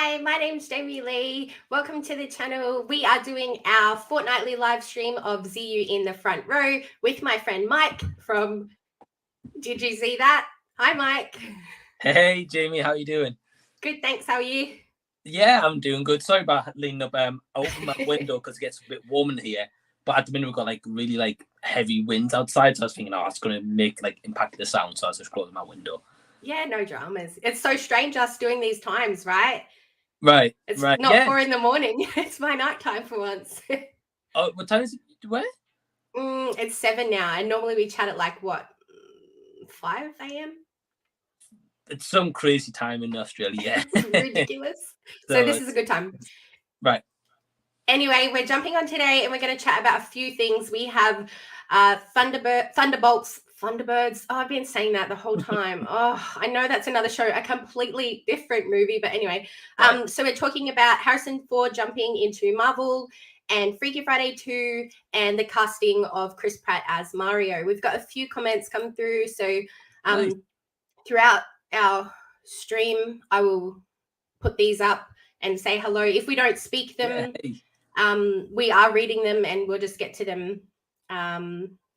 Hi, my name's Jamie Lee. Welcome to the channel. We are doing our fortnightly live stream of ZU in the front row with my friend Mike from... Did you see that? Hi, Mike. Hey, Jamie, how you doing? Good, thanks. How are you? Yeah, I'm doing good. Sorry about leaning up. I opened my window because it gets a bit warm in here. But at the minute, we've got really heavy winds outside. So I was thinking, it's going to impact the sound. So I was just closing my window. Yeah, no dramas. It's so strange us doing these times, right? Right. It's right. not 4 a.m. It's my nighttime for once. Oh, what time is it? Where? It's 7 now. And normally we chat at 5 a.m.? It's some crazy time in Australia. Ridiculous. So this is a good time. Right. Anyway, we're jumping on today and we're going to chat about a few things. We have Thunderbolts. Oh, I've been saying that the whole time. I know that's another show, a completely different movie. But anyway, right. So we're talking about Harrison Ford jumping into Marvel and Freaky Friday 2 and the casting of Chris Pratt as Mario. We've got a few comments come through. So Nice. Throughout our stream, I will put these up and say hello. If we don't speak them, we are reading them and we'll just get to them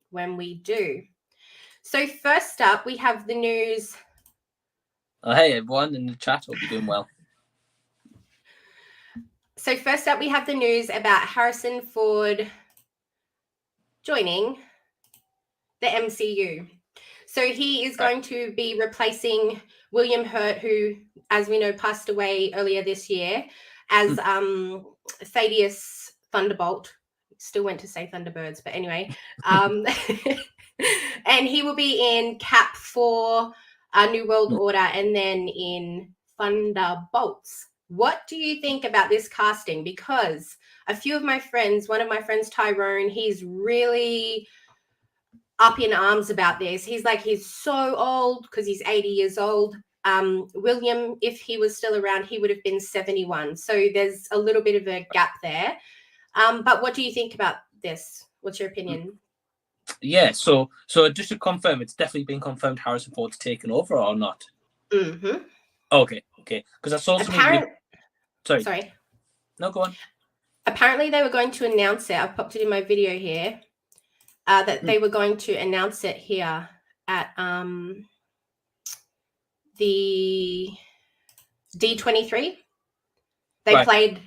when we do. So first up, we have the news. Oh, hey, everyone in the chat. Hope you're doing well. So first up, we have the news about Harrison Ford joining the MCU. So he is going to be replacing William Hurt, who, as we know, passed away earlier this year, as Thaddeus Thunderbolt. Still went to say Thunderbirds, but anyway. And he will be in Cap for New World Order and then in Thunderbolts. What do you think about this casting? Because a few of my friends, one of my friends, Tyrone, he's really up in arms about this. He's like, he's so old because he's 80 years old. William, if he was still around, he would have been 71. So there's a little bit of a gap there. But what do you think about this? What's your opinion? Yeah, so just to confirm, it's definitely been confirmed Harrison Ford's taken over or not? Mm-hmm. Okay. Because I saw something. Sorry. No, go on. Apparently, they were going to announce it. I've popped it in my video here. That they were going to announce it here at the D23. They played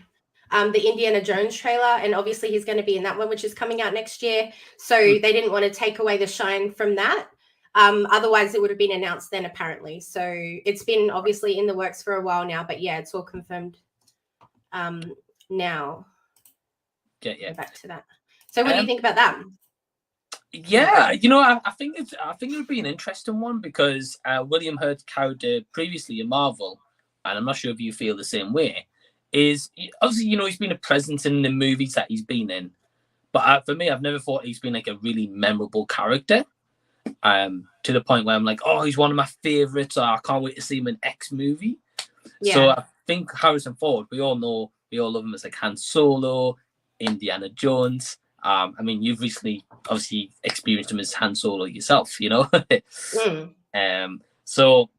the Indiana Jones trailer, and obviously he's going to be in that one, which is coming out next year. So they didn't want to take away the shine from that. Otherwise, it would have been announced then, apparently. So it's been obviously in the works for a while now, but yeah, it's all confirmed now. Yeah. Go back to that. So what do you think about that? Yeah, I think it would be an interesting one because William Hurt character previously in Marvel, and I'm not sure if you feel the same way, is obviously, he's been a presence in the movies that he's been in. But for me, I've never thought he's been like a really memorable character to the point where I'm like, oh, he's one of my favorites. I can't wait to see him in X movie. Yeah. So I think Harrison Ford, we all love him as like Han Solo, Indiana Jones. I mean, you've recently obviously experienced him as Han Solo yourself, So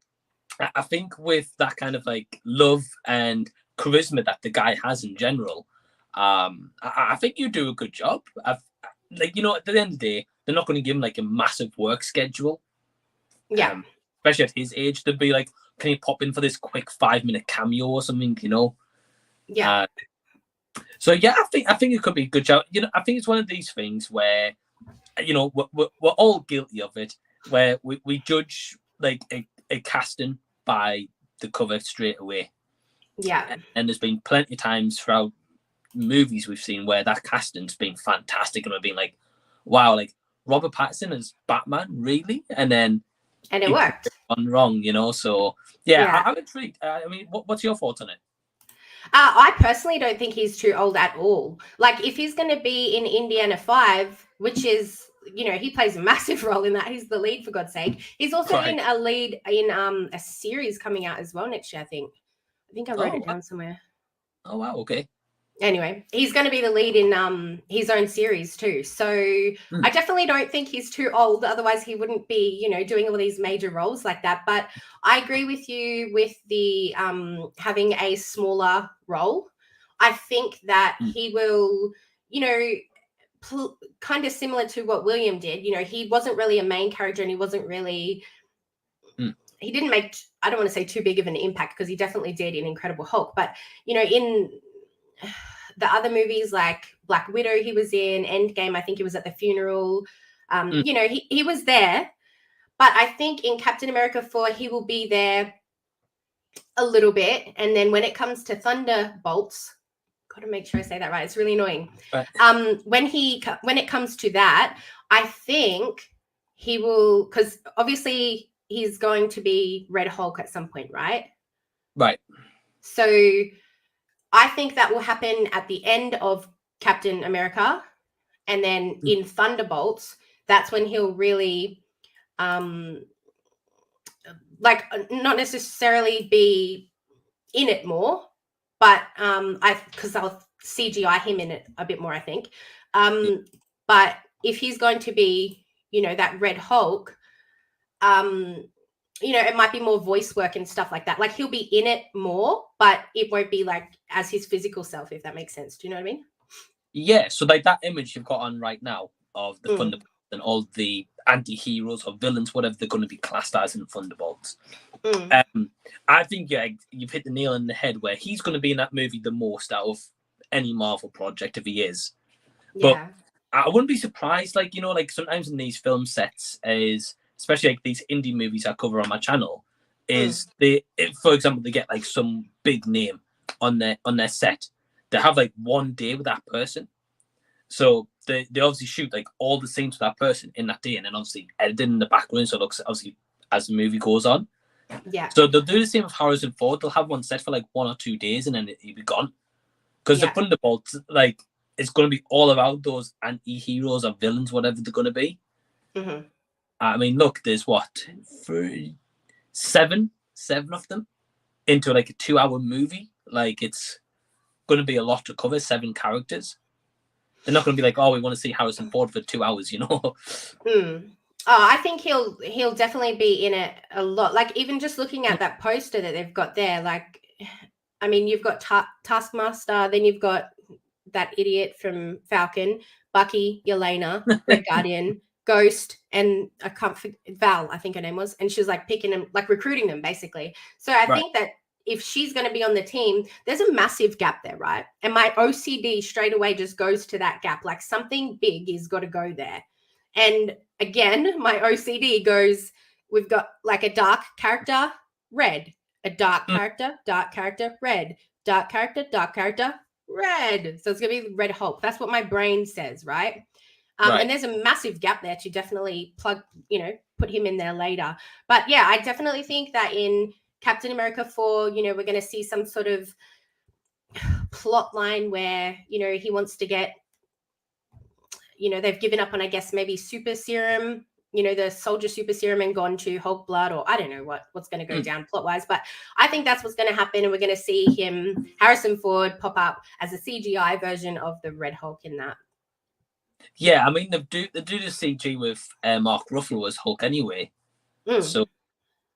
I think with that kind of like love and charisma that the guy has in general, I think you do a good job. At the end of the day, they're not going to give him like a massive work schedule. Yeah. Especially at his age, they'd be like, can you pop in for this quick 5-minute cameo or something, Yeah. So yeah, I think it could be a good job. I think it's one of these things where, we're all guilty of it, where we judge like a casting by the cover straight away. Yeah. And there's been plenty of times throughout movies we've seen where that casting's been fantastic, and we've been like, wow, like Robert Pattinson as Batman, really? And it worked. Gone wrong, So yeah. I'm intrigued. I mean, what's your thoughts on it? I personally don't think he's too old at all. Like, if he's going to be in Indiana 5, which is, he plays a massive role in that. He's the lead, for God's sake. He's also in a lead in a series coming out as well next year, I think. I wrote it down somewhere. Oh, wow. Okay. Anyway, he's going to be the lead in his own series too. So I definitely don't think he's too old. Otherwise, he wouldn't be, doing all these major roles like that. But I agree with you with the having a smaller role. I think that he will, kind of similar to what William did. He wasn't really a main character, and he wasn't really. He didn't make, I don't want to say too big of an impact, because he definitely did in Incredible Hulk. But in the other movies like Black Widow, he was in Endgame. I think he was at the funeral. He was there. But I think in Captain America 4, he will be there a little bit. And then when it comes to Thunderbolts, got to make sure I say that right. It's really annoying. Right. When it comes to that, I think he will, because obviously he's going to be Red Hulk at some point, right? Right. So I think that will happen at the end of Captain America, and then in Thunderbolts, that's when he'll really, not necessarily be in it more, but because I'll CGI him in it a bit more, I think. But if he's going to be, that Red Hulk, it might be more voice work and stuff like that. Like, he'll be in it more, but it won't be like as his physical self, if that makes sense. Do you know what I mean? Yeah. So like that image you've got on right now of the Thunderbolts and all the anti-heroes or villains, whatever they're going to be classed as in Thunderbolts. I think you've hit the nail on the head where he's going to be in that movie the most out of any Marvel project, if he is. Yeah. But I wouldn't be surprised, like sometimes in these film sets especially like these indie movies I cover on my channel, for example, they get like some big name on their set. They have like one day with that person, so they obviously shoot like all the scenes with that person in that day, and then obviously edit in the background so it looks obviously as the movie goes on. Yeah. So they'll do the same with Harrison Ford. They'll have one set for like 1 or 2 days, and then he'll be gone. Because the Thunderbolts, like, it's going to be all about those anti-heroes or villains, whatever they're going to be. I mean, look, there's seven of them into like a 2-hour movie. Like, it's going to be a lot to cover, 7 characters. They're not going to be like, oh, we want to see Harrison Ford for 2 hours, I think he'll definitely be in it a lot. Like, even just looking at that poster that they've got there, like, I mean, you've got Taskmaster, then you've got that idiot from Falcon, Bucky, Yelena, Red Guardian, Ghost, and Val, I think her name was, and she was like picking them, like recruiting them basically. So I think that if she's going to be on the team, there's a massive gap there, right? And my OCD straight away just goes to that gap. Like, something big is got to go there. And again, my OCD goes, we've got like a dark character, red, a dark character, red, dark character, red. So it's going to be Red Hulk. That's what my brain says, right? And there's a massive gap there to definitely put him in there later. But yeah, I definitely think that in Captain America 4, we're going to see some sort of plot line where, he wants to get, they've given up on, I guess, maybe super serum, the soldier super serum, and gone to Hulk blood, or I don't know what's going to go down plot wise, but I think that's what's going to happen. And we're going to see Harrison Ford, pop up as a CGI version of the Red Hulk in that. Yeah, I mean, they do the CG with Mark Ruffalo as Hulk anyway. So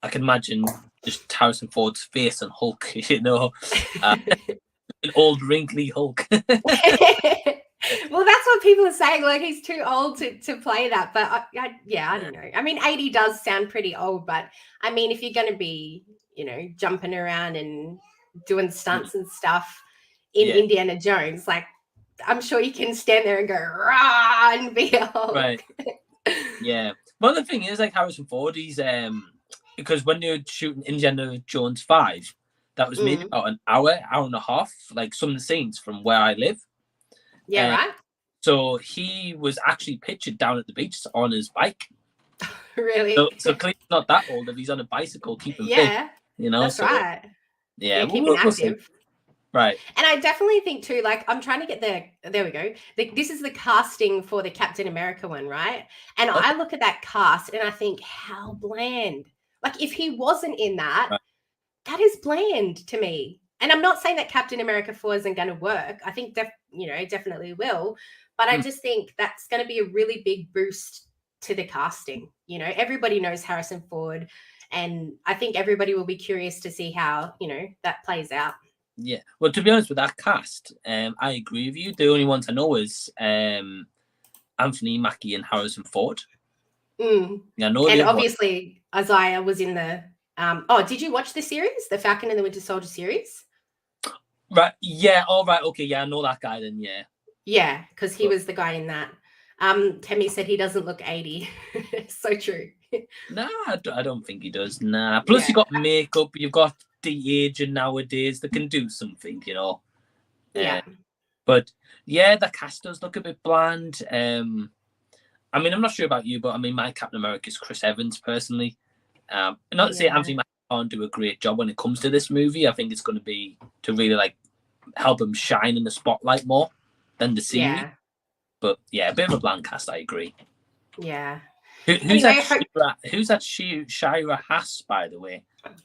I can imagine just Harrison Ford's face and Hulk, an old wrinkly Hulk. Well, that's what people are saying. Like, he's too old to play that. But I don't know. I mean, 80 does sound pretty old, but I mean, if you're going to be, jumping around and doing stunts and stuff in Indiana Jones, like, I'm sure you can stand there and go rah and be a Hulk. Right. Yeah. Well, the thing is, like, Harrison Ford, he's because when they were shooting Indiana Jones 5, that was maybe about an hour and a half, like some of the scenes from where I live. Yeah, right. So he was actually pictured down at the beach on his bike. Really? So clearly not that old if he's on a bicycle keeping fit. That's right. Yeah, keeping active. Right. And I definitely think too, like, I'm trying to get there we go. This is the casting for the Captain America one, right? And I look at that cast and I think, how bland. Like, if he wasn't in that, that is bland to me. and I'm not saying that Captain America 4 isn't going to work. I think definitely will, but I just think that's going to be a really big boost to the casting. Everybody knows Harrison Ford, and I think everybody will be curious to see how that plays out. Yeah, well, to be honest with that cast, I agree with you. The only ones I know is Anthony Mackie and Harrison Ford. Yeah, and obviously Isaiah was in the. Did you watch the series, the Falcon and the Winter Soldier series? Right. Yeah. All right. Okay. Yeah, I know that guy. Then. Yeah. Yeah, because he was the guy in that. Temmie said he doesn't look 80. So true. Nah, I don't think he does. Nah. Plus, you got makeup. You've got de-aging nowadays that can do something. Yeah. But yeah, the cast does look a bit bland. I'm not sure about you, but my Captain America is Chris Evans personally. Not to say Anthony Mackie can't do a great job when it comes to this movie. I think it's going to be to really help him shine in the spotlight more than the series. Yeah. But yeah, a bit of a bland cast, I agree. Yeah. Who's that Shira Haas, by the way?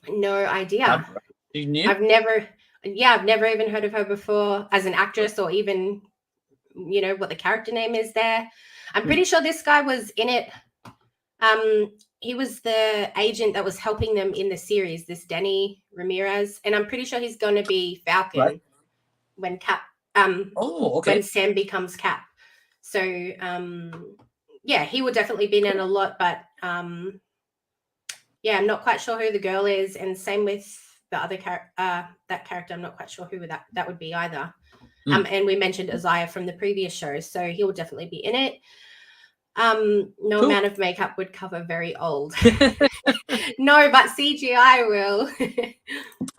No idea. You knew? I've never even heard of her before as an actress, or even what the character name is there. I'm pretty sure this guy was in it. He was the agent that was helping them in the series, this Danny Ramirez, and I'm pretty sure he's going to be Falcon when Cap. When Sam becomes Cap. So he will definitely be in a lot, but I'm not quite sure who the girl is, and same with the other that character. I'm not quite sure who that would be either. And we mentioned Isaiah from the previous show, so he will definitely be in it. No amount of makeup would cover very old. No, but CGI will.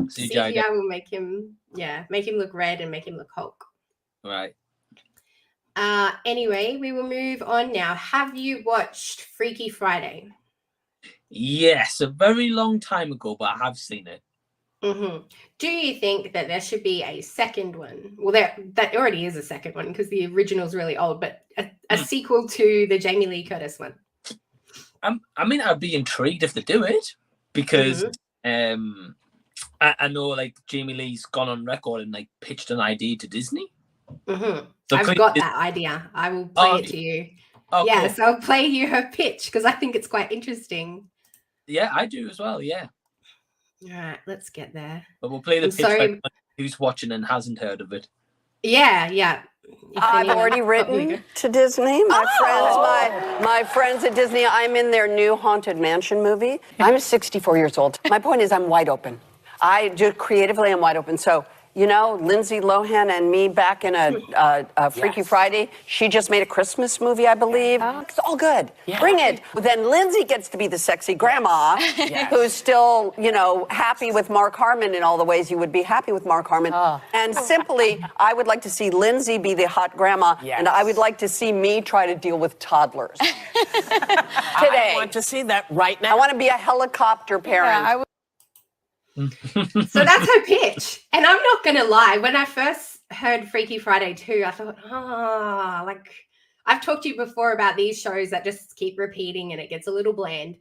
CGI will make him look red and make him look Hulk. Right. Anyway, we will move on now. Have you watched Freaky Friday? Yes, a very long time ago, but I have seen it. Mm-hmm. Do you think that there should be a second one? Well, that already is a second one because the original is really old, but a sequel to the Jamie Lee Curtis one. I'd be intrigued if they do it because I know Jamie Lee's gone on record and pitched an idea to Disney. Mm-hmm. So I've got that idea. I will play it to you. Oh, yeah, cool. So I'll play you her pitch because I think it's quite interesting. Yeah, I do as well. Yeah. All right, let's get there. But we'll play the pitch for who's watching and hasn't heard of it. Yeah. I've already written to Disney. My friends at Disney, I'm in their new Haunted Mansion movie. I'm 64 years old. My point is I'm wide open. I do creatively, I'm wide open. So, Lindsay Lohan and me back in a Freaky Friday. She just made a Christmas movie, I believe. It's all good. Yeah. Bring it. Then Lindsay gets to be the sexy grandma who's still, happy with Mark Harmon in all the ways you would be happy with Mark Harmon. And simply, I would like to see Lindsay be the hot grandma, and I would like to see me try to deal with toddlers. Today. I want to see that right now. I want to be a helicopter parent. Yeah, So that's her pitch. And I'm not going to lie. When I first heard Freaky Friday 2, I thought, I've talked to you before about these shows that just keep repeating and it gets a little bland.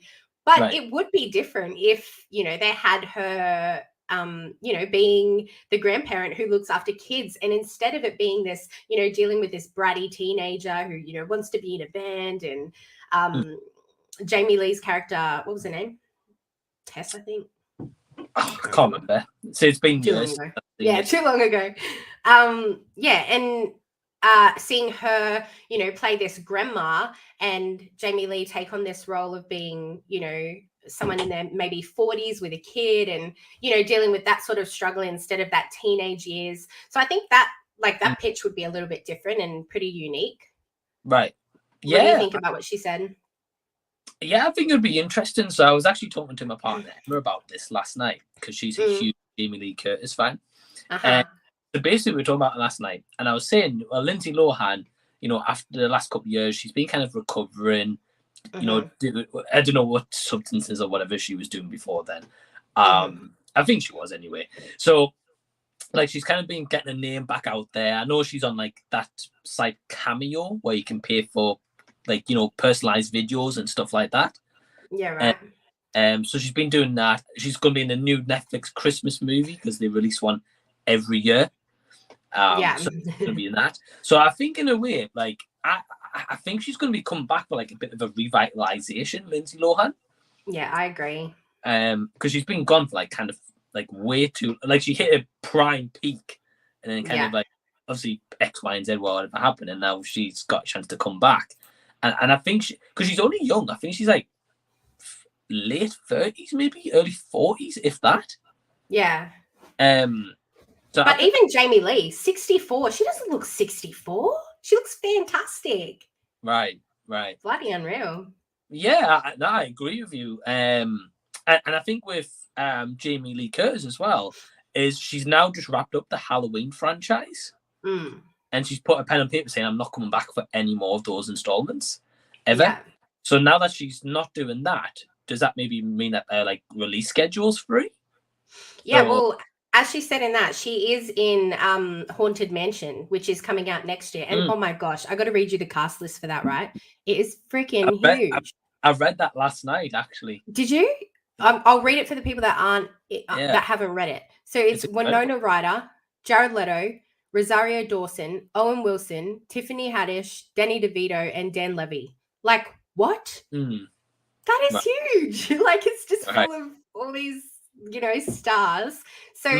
But it would be different if, they had her, being the grandparent who looks after kids. And instead of it being this, dealing with this bratty teenager who, wants to be in a band, and Jamie Lee's character, what was her name? Tess, I think. I can't remember. So it's been years. Too long ago. Seeing her, play this grandma, and Jamie Lee take on this role of being, someone in their maybe 40s with a kid, and dealing with that sort of struggle instead of that teenage years. So I think that that pitch would be a little bit different and pretty unique. Right. Yeah. What do you think about what she said? Yeah, I think it would be interesting. So I was actually talking to my partner Emma about this last night because she's a huge Jamie Lee Curtis fan. So basically, we were talking about it last night, and I was saying, well, Lindsay Lohan, after the last couple of years, she's been kind of recovering. I don't know what substances or whatever she was doing before then. I think she was anyway. So, she's kind of been getting her name back out there. I know she's on that site Cameo where you can pay for personalized videos and stuff like that. Yeah, right. So she's been doing that. She's going to be in the new Netflix Christmas movie because they released one every year. Yeah. So it's going to be in that. So I think in a way, like, I think she's going to be coming back with like a bit of a revitalization, Lindsay Lohan. Yeah, I agree. Because she's been gone for like kind of like way too, like she hit a prime peak and then kind of like obviously X, Y, and Z whatever happened, and now she's got a chance to come back. And I think because she's only young, I think she's like late 30s, maybe early 40s, if that. Yeah. So but even Jamie Lee, 64, she doesn't look 64. She looks fantastic. Right. Bloody unreal. Yeah, I agree with you. And I think with Jamie Lee Curtis as well, is she's now just wrapped up the Halloween franchise. And she's put a pen and paper saying, I'm not coming back for any more of those installments ever. Yeah. So now that she's not doing that, does that maybe mean that like release schedule's free? Yeah, well, as she said in that, she is in Haunted Mansion, which is coming out next year. And oh my gosh, I got to read you the cast list for that, right? It is freaking huge. I read that last night, actually. Did you? I'll read it for the people that that haven't read it. So it's Winona Ryder, Jared Leto, Rosario Dawson, Owen Wilson, Tiffany Haddish, Danny DeVito, and Dan Levy. Like, what? That is huge. Like, it's just full of all these, stars. So,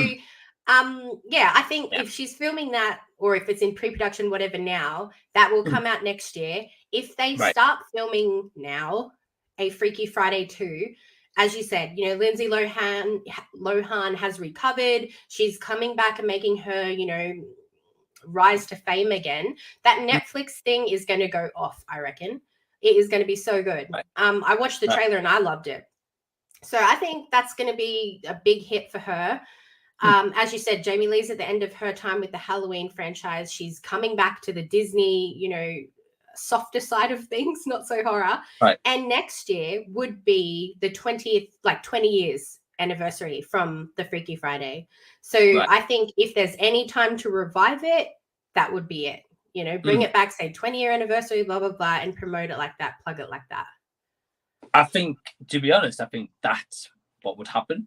I think if she's filming that, or if it's in pre-production, whatever now, that will come out next year. If they start filming now, a Freaky Friday 2, as you said, Lindsay Lohan has recovered. She's coming back and making her, rise to fame again. That Netflix thing is going to go off, I reckon. It is going to be so good. I watched the trailer and I loved it. So I think that's going to be a big hit for her. As you said, Jamie Lee's at the end of her time with the Halloween franchise. She's coming back to the Disney, softer side of things, not so horror. And next year would be the 20th, like 20 years anniversary from the Freaky Friday. So I think if there's any time to revive it, that would be it. Bring it back, say 20-year anniversary, blah, blah, blah, and promote it like that, plug it like that. I think, to be honest, I think that's what would happen.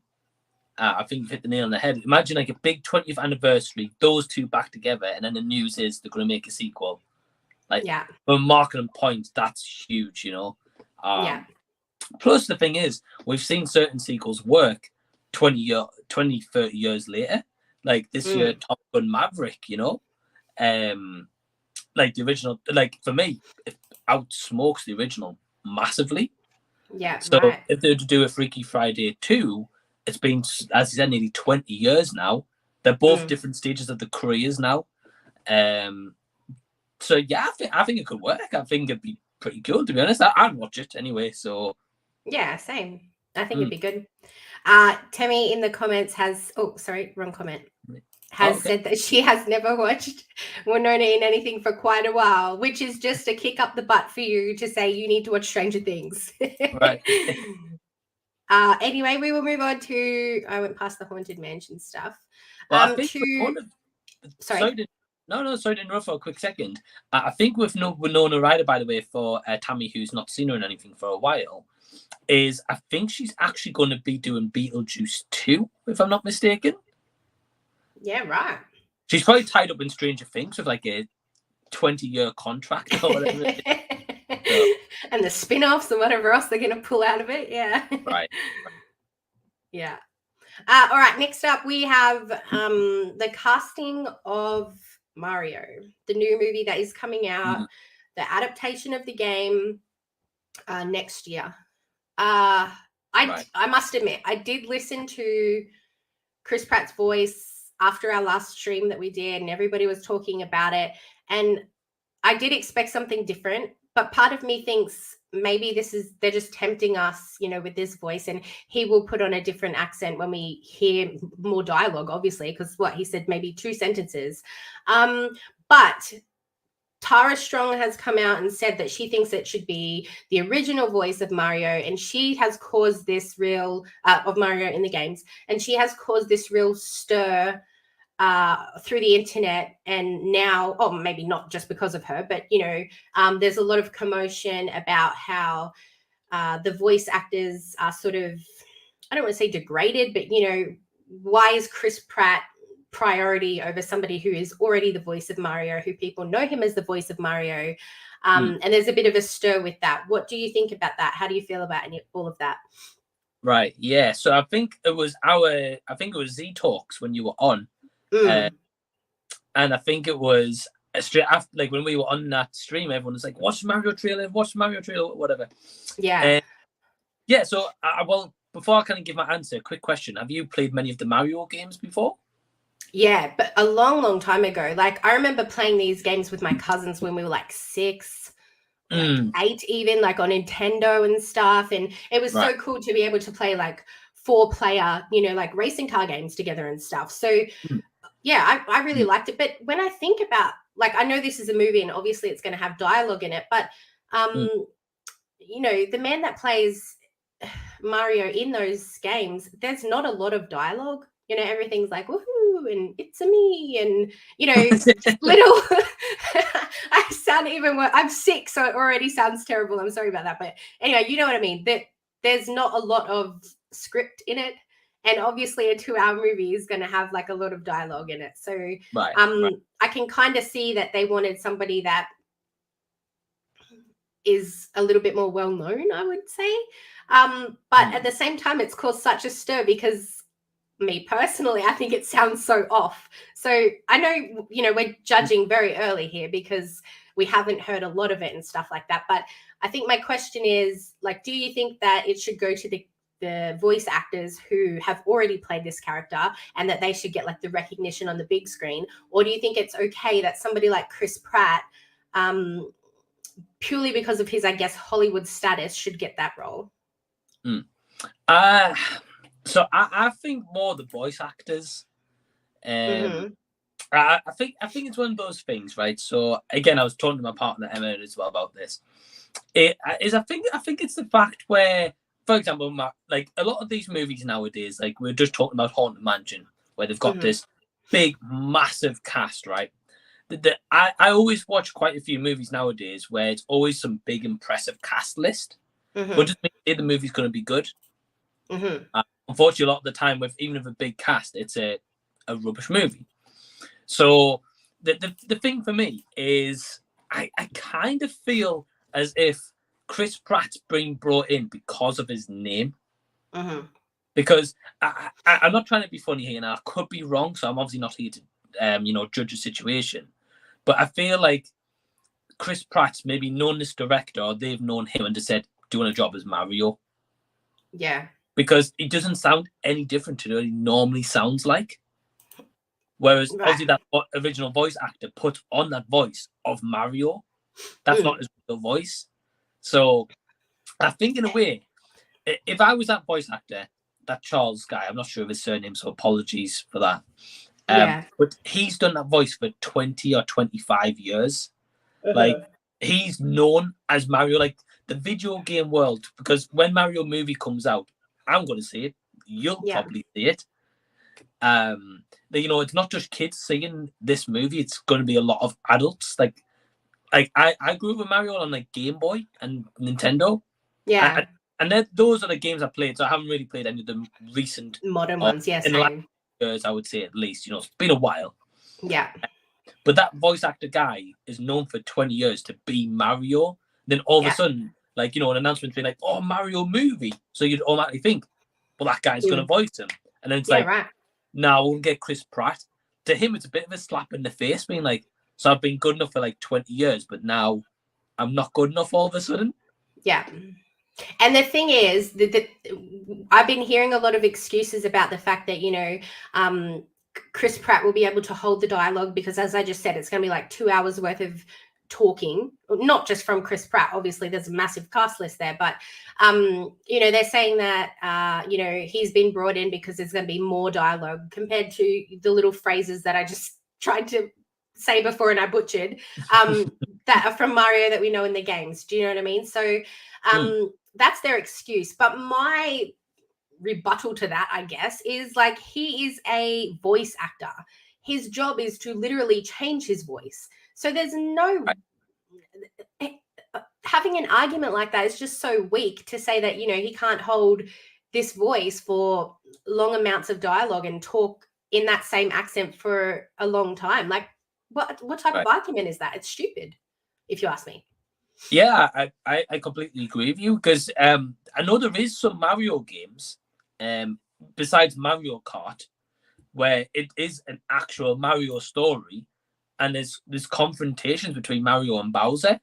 I think you've hit the nail on the head. Imagine like a big 20th anniversary, those two back together, and then the news is they're going to make a sequel. Like, for marketing points, that's huge, Plus, the thing is, we've seen certain sequels work 20, 30 years later. Like this year, Top Gun Maverick, like the original, like for me, it outsmokes the original massively. Yeah. So if they were to do a Freaky Friday 2, it's been, as you said, nearly 20 years now. They're both different stages of the careers now. So yeah, I think it could work. I think it'd be pretty cool, to be honest. I'd watch it anyway. So yeah, same. I think it'd be good. Temi in the comments has wrong comment. Has said that she has never watched Winona in anything for quite a while, which is just a kick up the butt for you to say you need to watch Stranger Things. Right. Anyway, we will move on to, I went past the Haunted Mansion stuff. Well, sorry to interrupt for a quick second. I think with Winona Ryder, by the way, for Tammy, who's not seen her in anything for a while, is I think she's actually going to be doing Beetlejuice 2, if I'm not mistaken. Yeah, right. She's probably tied up in Stranger Things with like a 20-year contract or whatever. And the spin-offs and whatever else they're going to pull out of it. Yeah. Right. Yeah. All right. Next up, we have the casting of Mario, the new movie that is coming out, the adaptation of the game next year. I must admit, I did listen to Chris Pratt's voice after our last stream that we did, and everybody was talking about it. And I did expect something different, but part of me thinks maybe they're just tempting us, with this voice, and he will put on a different accent when we hear more dialogue, obviously, because he said maybe 2 sentences. But Tara Strong has come out and said that she thinks it should be the original voice of Mario, and she has caused this real of Mario in the games, and she has caused this real stir through the internet. And now, maybe not just because of her, but there's a lot of commotion about how the voice actors are sort of, I don't want to say degraded, but why is Chris Pratt priority over somebody who is already the voice of Mario, who people know him as the voice of Mario. And there's a bit of a stir with that. What do you think about that? How do you feel about all of that? Right. Yeah. So I think it was Z Talks when you were on, and I think it was straight after, like when we were on that stream, everyone was like, "Watch the Mario trailer, whatever." Yeah. Yeah. So well, before I kind of give my answer, quick question: have you played many of the Mario games before? Yeah, but a long time ago. Like I remember playing these games with my cousins when we were like 6, like 8 even, like on Nintendo and stuff. And it was so cool to be able to play like 4-player, like racing car games together and stuff. So yeah, I really liked it. But when I think about, like, I know this is a movie and obviously it's going to have dialogue in it, but the man that plays Mario in those games, there's not a lot of dialogue. Everything's like woohoo and it's a me and little. I sound even worse. I'm sick, so it already sounds terrible. I'm sorry about that, but anyway, you know what I mean. There's not a lot of script in it, and obviously a 2-hour movie is going to have like a lot of dialogue in it. So I can kind of see that they wanted somebody that is a little bit more well known, I would say. But at the same time, it's caused such a stir because me personally, I think it sounds so off. So I know, we're judging very early here because we haven't heard a lot of it and stuff like that. But I think my question is, like, do you think that it should go to the voice actors who have already played this character and that they should get like the recognition on the big screen? Or do you think it's okay that somebody like Chris Pratt, purely because of his, I guess, Hollywood status, should get that role? So I think more the voice actors. I think it's one of those things, right? So again, I was talking to my partner Emma as well about this. I think it's the fact where, for example, like a lot of these movies nowadays, like we're just talking about Haunted Mansion, where they've got this big, massive cast, right? I always watch quite a few movies nowadays where it's always some big, impressive cast list. But just say the movie's going to be good. Unfortunately, a lot of the time, even with a big cast, it's a rubbish movie. So the thing for me is I kind of feel as if Chris Pratt's being brought in because of his name. Because I'm not trying to be funny here, and I could be wrong, so I'm obviously not here to judge a situation. But I feel like Chris Pratt's maybe known this director, or they've known him and just said, doing a job as Mario. Yeah. Because it doesn't sound any different to what he normally sounds like. Whereas obviously that original voice actor put on that voice of Mario. That's not his real voice. So I think in a way, if I was that voice actor, that Charles guy, I'm not sure of his surname, so apologies for that. But he's done that voice for 20 or 25 years. Like, he's known as Mario, like the video game world, because when Mario movie comes out, I'm going to see it. You'll probably see it. It's not just kids seeing this movie. It's going to be a lot of adults. Like I grew up with Mario on like Game Boy and Nintendo. Yeah. And those are the games I played. So I haven't really played any of the recent modern ones. Yes. In the last years, I would say at least. It's been a while. Yeah. But that voice actor guy is known for 20 years to be Mario. Then all of a sudden, like, an announcement being like, oh, Mario movie. So you'd automatically think, well, that guy's going to voice him. And then it's no, we'll get Chris Pratt. To him, it's a bit of a slap in the face, being like, so I've been good enough for like 20 years, but now I'm not good enough all of a sudden. Yeah. And the thing is that I've been hearing a lot of excuses about the fact that, Chris Pratt will be able to hold the dialogue because, as I just said, it's going to be like 2 hours worth of talking, not just from Chris Pratt. Obviously, there's a massive cast list there, but, they're saying that, he's been brought in because there's going to be more dialogue compared to the little phrases that I just tried to say before and I butchered, that are from Mario that we know in the games. Do you know what I mean? So that's their excuse. But my rebuttal to that, I guess, is like, he is a voice actor. His job is to literally change his voice. So there's no having an argument like that is just so weak to say that, he can't hold this voice for long amounts of dialogue and talk in that same accent for a long time. Like, what type of argument is that? It's stupid, if you ask me. Yeah, I completely agree with you, because I know there is some Mario games, besides Mario Kart, where it is an actual Mario story, and there's confrontations between Mario and Bowser,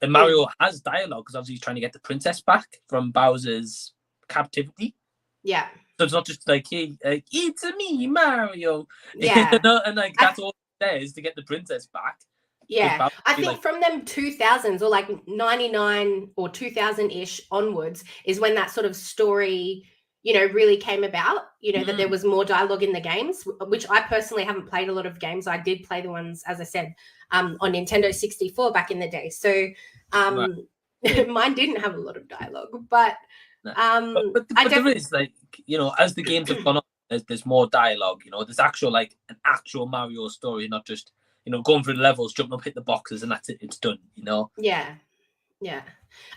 and Mario has dialogue because obviously he's trying to get the princess back from Bowser's captivity. Yeah. So it's not just like, hey, like, it's me, Mario. Yeah. You know? And like that's all it says to get the princess back. Yeah, I think from them 2000s or like 99 or 2000-ish onwards is when that sort of story, you know, really came about, you know, that there was more dialogue in the games, which I personally haven't played a lot of games. I did play the ones, as I said, on Nintendo 64 back in the day. So mine didn't have a lot of dialogue, but there is, like, you know, as the games have gone on, there's more dialogue, you know, there's actual, like, an actual Mario story, not just, you know, going through the levels, jumping up, hit the boxes, and that's it, it's done, you know? Yeah.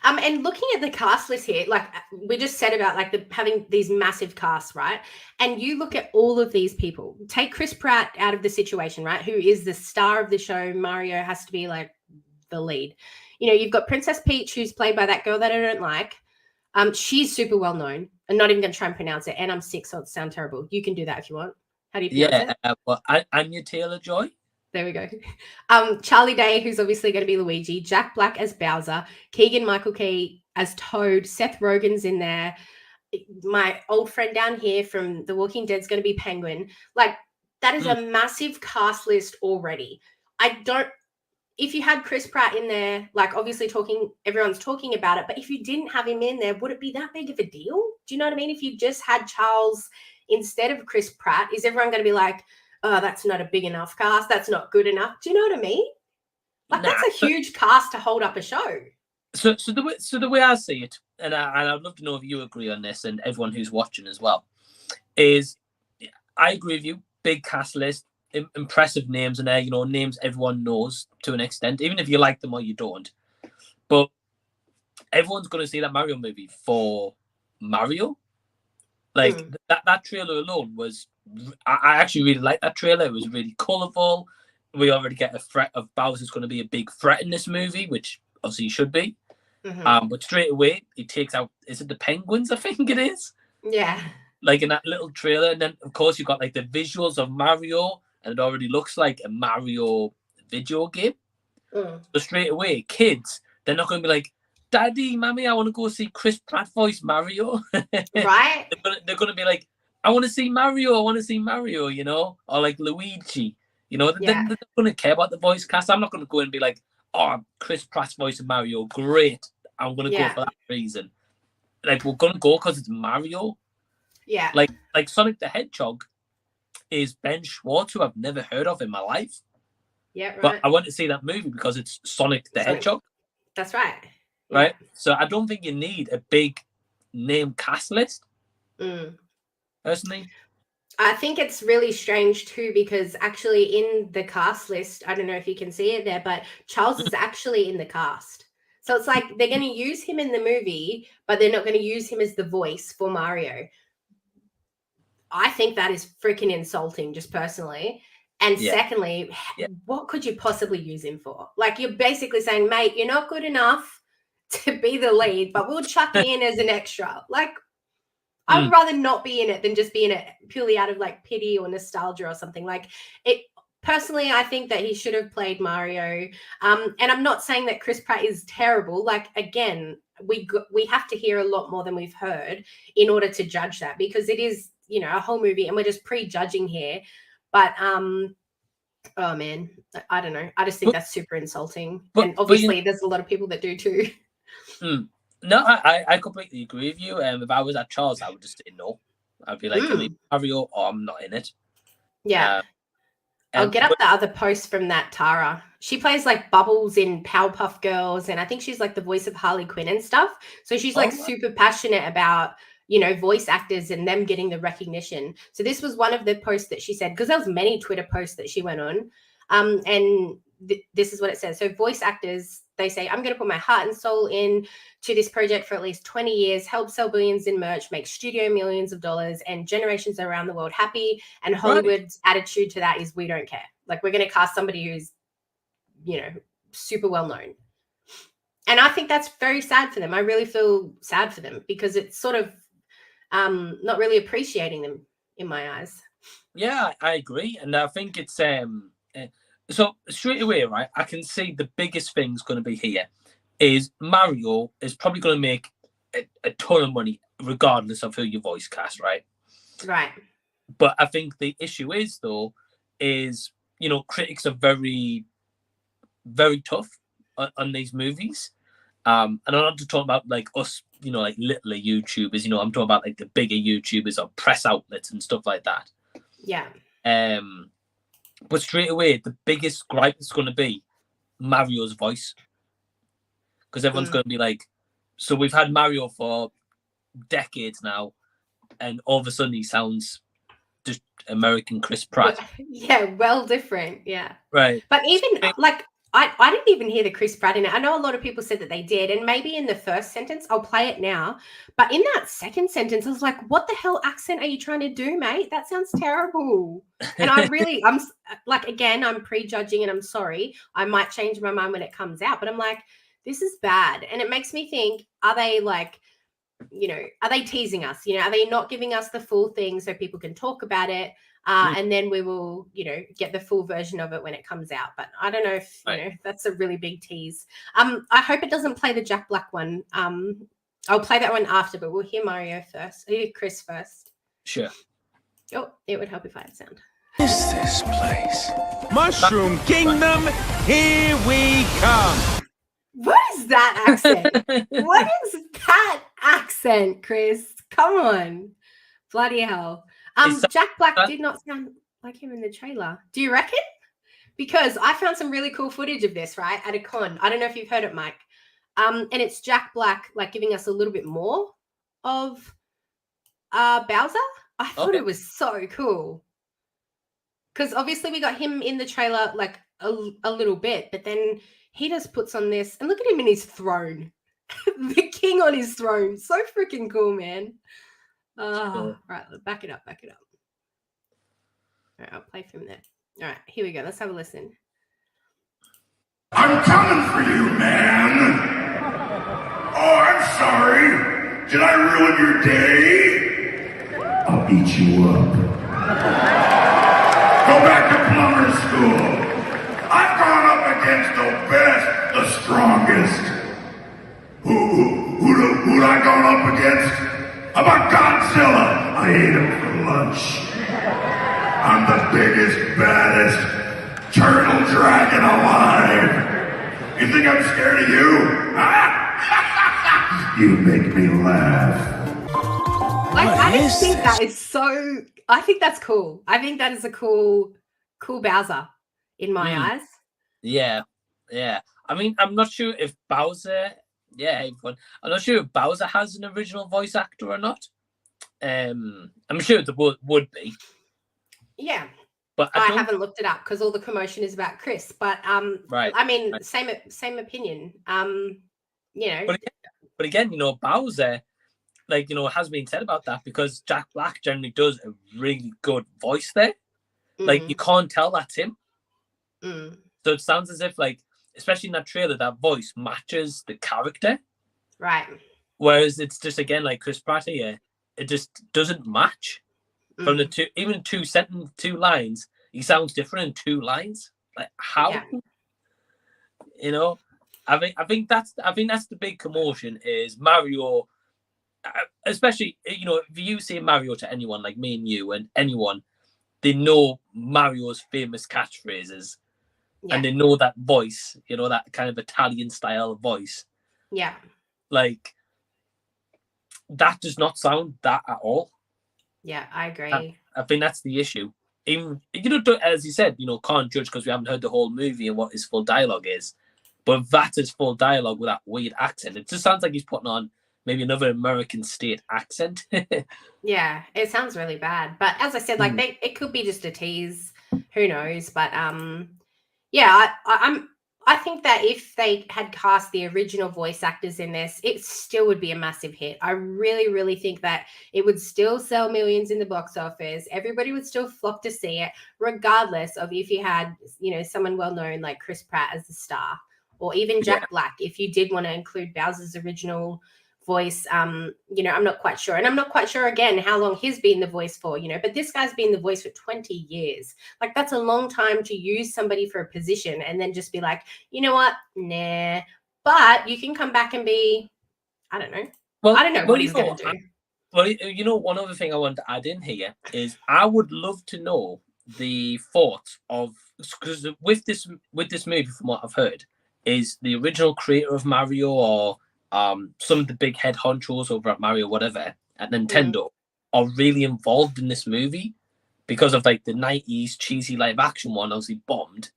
And looking at the cast list here, like we just said about like having these massive casts, right? And you look at all of these people, take Chris Pratt out of the situation, right? Who is the star of the show. Mario has to be like the lead. You know, you've got Princess Peach, who's played by that girl that I don't like. She's super well known. I'm not even going to try and pronounce it. And I'm sick, so it sounds terrible. You can do that if you want. How do you pronounce it? Well, Anya Taylor-Joy. There we go. Charlie Day, who's obviously going to be Luigi, Jack Black as Bowser, Keegan-Michael Key as Toad, Seth Rogen's in there. My old friend down here from The Walking Dead is going to be Penguin. Like, that is a massive cast list already. If you had Chris Pratt in there, like obviously everyone's talking about it, but if you didn't have him in there, would it be that big of a deal? Do you know what I mean? If you just had Charles instead of Chris Pratt, is everyone going to be like, oh, that's not a big enough cast, that's not good enough? Do you know what I mean? Like, that's a huge cast to hold up a show. So the way I see it, and I'd love to know if you agree on this, and everyone who's watching as well, is I agree with you. Big cast list, impressive names in there. You know, names everyone knows to an extent, even if you like them or you don't. But everyone's going to see that Mario movie for Mario. Like that trailer alone was. I actually really like that trailer. It was really colourful. We already get a threat of Bowser's going to be a big threat in this movie, which obviously he should be. But straight away, he takes out, is it the penguins? I think it is. Yeah. Like in that little trailer. And then, of course, you've got like the visuals of Mario, and it already looks like a Mario video game. So straight away, kids, they're not going to be like, Daddy, Mommy, I want to go see Chris Pratt voice Mario. Right? They're going to be like, I want to see Mario, you know? Or like Luigi, you know? They're not going to care about the voice cast. I'm not going to go and be like, oh, Chris Pratt's voice of Mario, great. I'm going to go for that reason. Like, we're going to go because it's Mario. Yeah. Like Sonic the Hedgehog is Ben Schwartz, who I've never heard of in my life. Yeah, right. But I want to see that movie because it's Sonic the Hedgehog. That's right. Right? So I don't think you need a big name cast list. Personally, I think it's really strange too, because actually in the cast list, I don't know if you can see it there, but Charles is actually in the cast. So it's like they're going to use him in the movie, but they're not going to use him as the voice for Mario. I think that is freaking insulting, just personally. And secondly, what could you possibly use him for? Like, you're basically saying, mate, you're not good enough to be the lead, but we'll chuck you in as an extra. Like, I would rather not be in it than just be in it purely out of like pity or nostalgia or something. Like, it personally, I think that he should have played Mario. And I'm not saying that Chris Pratt is terrible. Like, again, we have to hear a lot more than we've heard in order to judge that, because it is, you know, a whole movie and we're just prejudging here. But oh man, I don't know. I just think that's super insulting. And obviously there's a lot of people that do too. No, I completely agree with you. If I was at Charles, I would just say no. I'd be like, Mario, or I'm not in it. Yeah. I'll get up the other post from that Tara. She plays like Bubbles in Powerpuff Girls, and I think she's like the voice of Harley Quinn and stuff. So she's like super passionate about, you know, voice actors and them getting the recognition. So this was one of the posts that she said, because there was many Twitter posts that she went on. And this is what it says. So voice actors, they say, I'm going to put my heart and soul in to this project for at least 20 years, help sell billions in merch, make studio millions of dollars, and generations around the world happy. And Hollywood's attitude to that is we don't care. Like, we're going to cast somebody who's, you know, super well known. And I think that's very sad for them. I really feel sad for them because it's sort of not really appreciating them in my eyes. Yeah, I agree. And I think it's so straight away, right, I can see the biggest thing's going to be here is Mario is probably going to make a ton of money regardless of who you voice cast, right? Right. But I think the issue is, though, is, you know, critics are very, very tough on these movies. And I'm not just talking about like us, you know, like littler YouTubers, you know, I'm talking about like the bigger YouTubers or press outlets and stuff like that. Yeah. But straight away, the biggest gripe is going to be Mario's voice. Because everyone's going to be like, so we've had Mario for decades now, and all of a sudden he sounds just American Chris Pratt. Yeah, well different. Yeah. Right. But even like, I didn't even hear the Chris Pratt in it. I know a lot of people said that they did, and maybe in the first sentence, I'll play it now. But in that second sentence, I was like, what the hell accent are you trying to do, mate? That sounds terrible. And I'm like, again, I'm prejudging and I'm sorry. I might change my mind when it comes out, but I'm like, this is bad. And it makes me think, are they like, you know, are they teasing us? You know, are they not giving us the full thing so people can talk about it? And then we will, you know, get the full version of it when it comes out. But I don't know if, you know, that's a really big tease. I hope it doesn't play the Jack Black one. I'll play that one after, but we'll hear Mario first. We'll hear Chris first. Sure. Oh, it would help if I had sound. What is this place? Mushroom Kingdom, here we come. What is that accent? What is that accent, Chris? Come on. Bloody hell. Jack Black did not sound like him in the trailer. Do you reckon? Because I found some really cool footage of this, right, at a con. I don't know if you've heard it, Mike. And it's Jack Black, like, giving us a little bit more of Bowser. I thought it was so cool. Because obviously we got him in the trailer, like, a little bit, but then he just puts on this, and look at him in his throne. The king on his throne. So freaking cool, man. Right, back it up. All right, I'll play from there. All right, here we go. Let's have a listen. I'm coming for you, man. Oh, I'm sorry. Did I ruin your day? I'll beat you up. Go back to plumber school. I've gone up against the best, the strongest. Who'd I gone up against? How about Godzilla? I ate him for lunch. I'm the biggest, baddest turtle dragon alive. You think I'm scared of you? Huh? You make me laugh. I just think that is so... I think that's cool. I think that is a cool Bowser in my eyes. Yeah. I mean, I'm not sure if Bowser... Yeah, I'm not sure if Bowser has an original voice actor or not. I'm sure there would be. Yeah, but I haven't looked it up because all the commotion is about Chris. But right. I mean, same opinion. You know, but again, you know, Bowser, like, you know, has been said about that because Jack Black generally does a really good voice there. Like, you can't tell that's him. So it sounds as if, like, especially in that trailer, that voice matches the character. Right. Whereas it's just, again, like Chris Pratt here, it just doesn't match. From the two lines, he sounds different in 2 lines. Like, how? Yeah. You know, I think that's the big commotion is Mario, especially, you know, if you say Mario to anyone like me and you and anyone, they know Mario's famous catchphrases. Yeah. And they know that voice, you know, that kind of Italian style voice. Yeah. Like, that does not sound that at all. Yeah, I agree. I think that's the issue. Even, you know, as you said, you know, can't judge because we haven't heard the whole movie and what his full dialogue is. But if that is full dialogue with that weird accent, it just sounds like he's putting on maybe another American state accent. Yeah, it sounds really bad. But as I said, like, it could be just a tease. Who knows? But Yeah, I think that if they had cast the original voice actors in this, it still would be a massive hit. I really, really think that it would still sell millions in the box office. Everybody would still flock to see it, regardless of if you had, someone well known like Chris Pratt as the star, or even Jack Black. If you did want to include Bowser's original voice, I'm not quite sure, and I'm not quite sure again how long he's been the voice for, but this guy's been the voice for 20 years. Like, that's a long time to use somebody for a position and then just be like, you know what, nah. But you can come back and be, I don't know, what he's going to do. One other thing I want to add in here is I would love to know the thoughts of, because with this movie, from what I've heard, is the original creator of Mario, or some of the big head honchos over at Mario, whatever, at Nintendo, are really involved in this movie because of like the 90s cheesy live action one, obviously bombed.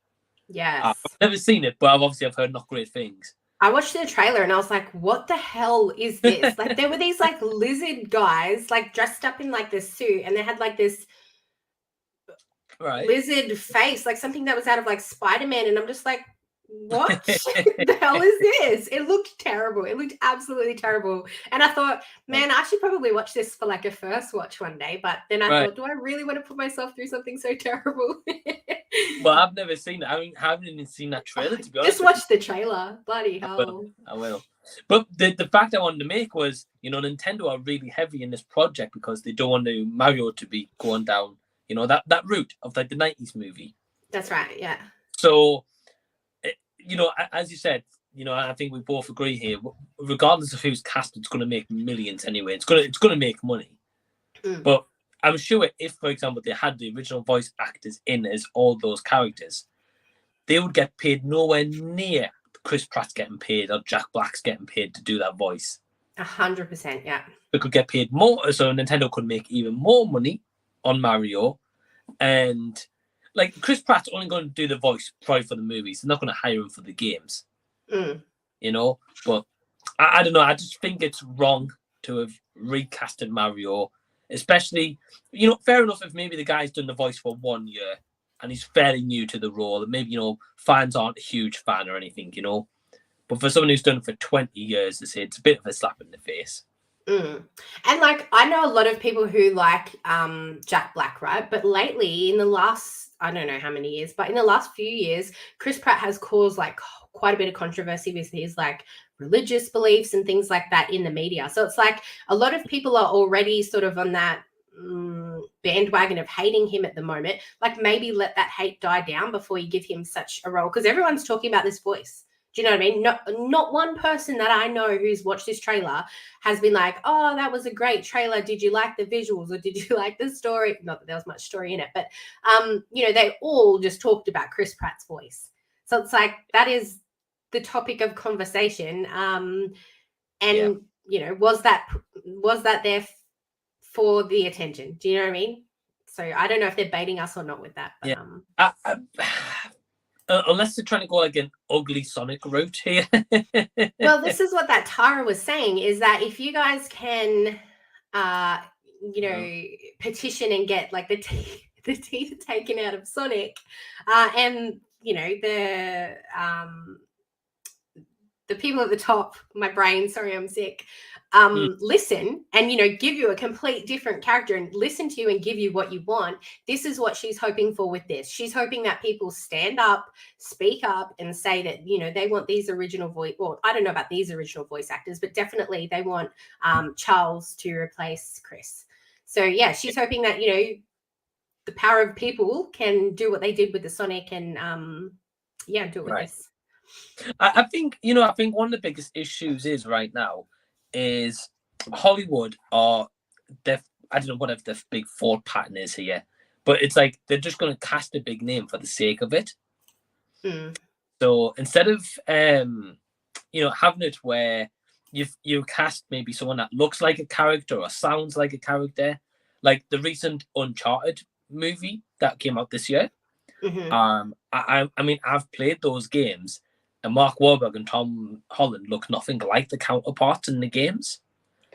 Yes. I've never seen it, but I've heard not great things. I watched the trailer and I was like, what the hell is this? Like, there were these like lizard guys like dressed up in like this suit, and they had like this lizard face, like something that was out of like Spider-Man, and I'm just like, what the hell is this? It looked terrible. It looked absolutely terrible. And I thought, man, I should probably watch this for like a first watch one day. But then I thought, do I really want to put myself through something so terrible? Well, I've never seen it. I haven't even seen that trailer, to be honest. Just watch the trailer. Bloody hell. I will. But the fact I wanted to make was, Nintendo are really heavy in this project because they don't want Mario to be going down, that route of like the 90s movie. That's right, yeah. So, as you said, I think we both agree here. Regardless of who's cast, it's going to make millions anyway. It's going to make money. But I'm sure if, for example, they had the original voice actors in as all those characters, they would get paid nowhere near Chris Pratt's getting paid or Jack Black's getting paid to do that voice. 100%, yeah. They could get paid more, so Nintendo could make even more money on Mario, and. Like, Chris Pratt's only going to do the voice probably for the movies. They're not going to hire him for the games. But I don't know. I just think it's wrong to have recasted Mario, especially, fair enough if maybe the guy's done the voice for 1 year and he's fairly new to the role, and maybe, fans aren't a huge fan or anything, But for someone who's done it for 20 years, it's a bit of a slap in the face. And like, I know a lot of people who like Jack Black, right? But lately, in the last, I don't know how many years, but in the last few years, Chris Pratt has caused like quite a bit of controversy with his like religious beliefs and things like that in the media. So it's like a lot of people are already sort of on that bandwagon of hating him at the moment. Like, maybe let that hate die down before you give him such a role, because everyone's talking about this voice. Do you know what I mean? Not one person that I know who's watched this trailer has been like, oh, that was a great trailer. Did you like the visuals, or did you like the story? Not that there was much story in it, but, they all just talked about Chris Pratt's voice. So it's like, that is the topic of conversation. Was that there for the attention? Do you know what I mean? So I don't know if they're baiting us or not with that. But, unless they're trying to go like an ugly Sonic route here. Well, this is what that Tara was saying, is that if you guys can, petition and get like the teeth taken out of Sonic, and the people at the top, my brain, sorry, I'm sick, listen and, give you a complete different character and listen to you and give you what you want. This is what she's hoping for with this. She's hoping that people stand up, speak up, and say that, they want these original voice, well, I don't know about these original voice actors, but definitely they want Charles to replace Chris. So, yeah, she's hoping that, the power of people can do what they did with the Sonic and, do it with this. I think one of the biggest issues is right now is Hollywood are I don't know whatever the big thought pattern is here, but it's like they're just going to cast a big name for the sake of it. So instead of having it where you cast maybe someone that looks like a character or sounds like a character, like the recent Uncharted movie that came out this year. I mean, I've played those games, and Mark Wahlberg and Tom Holland look nothing like the counterparts in the games.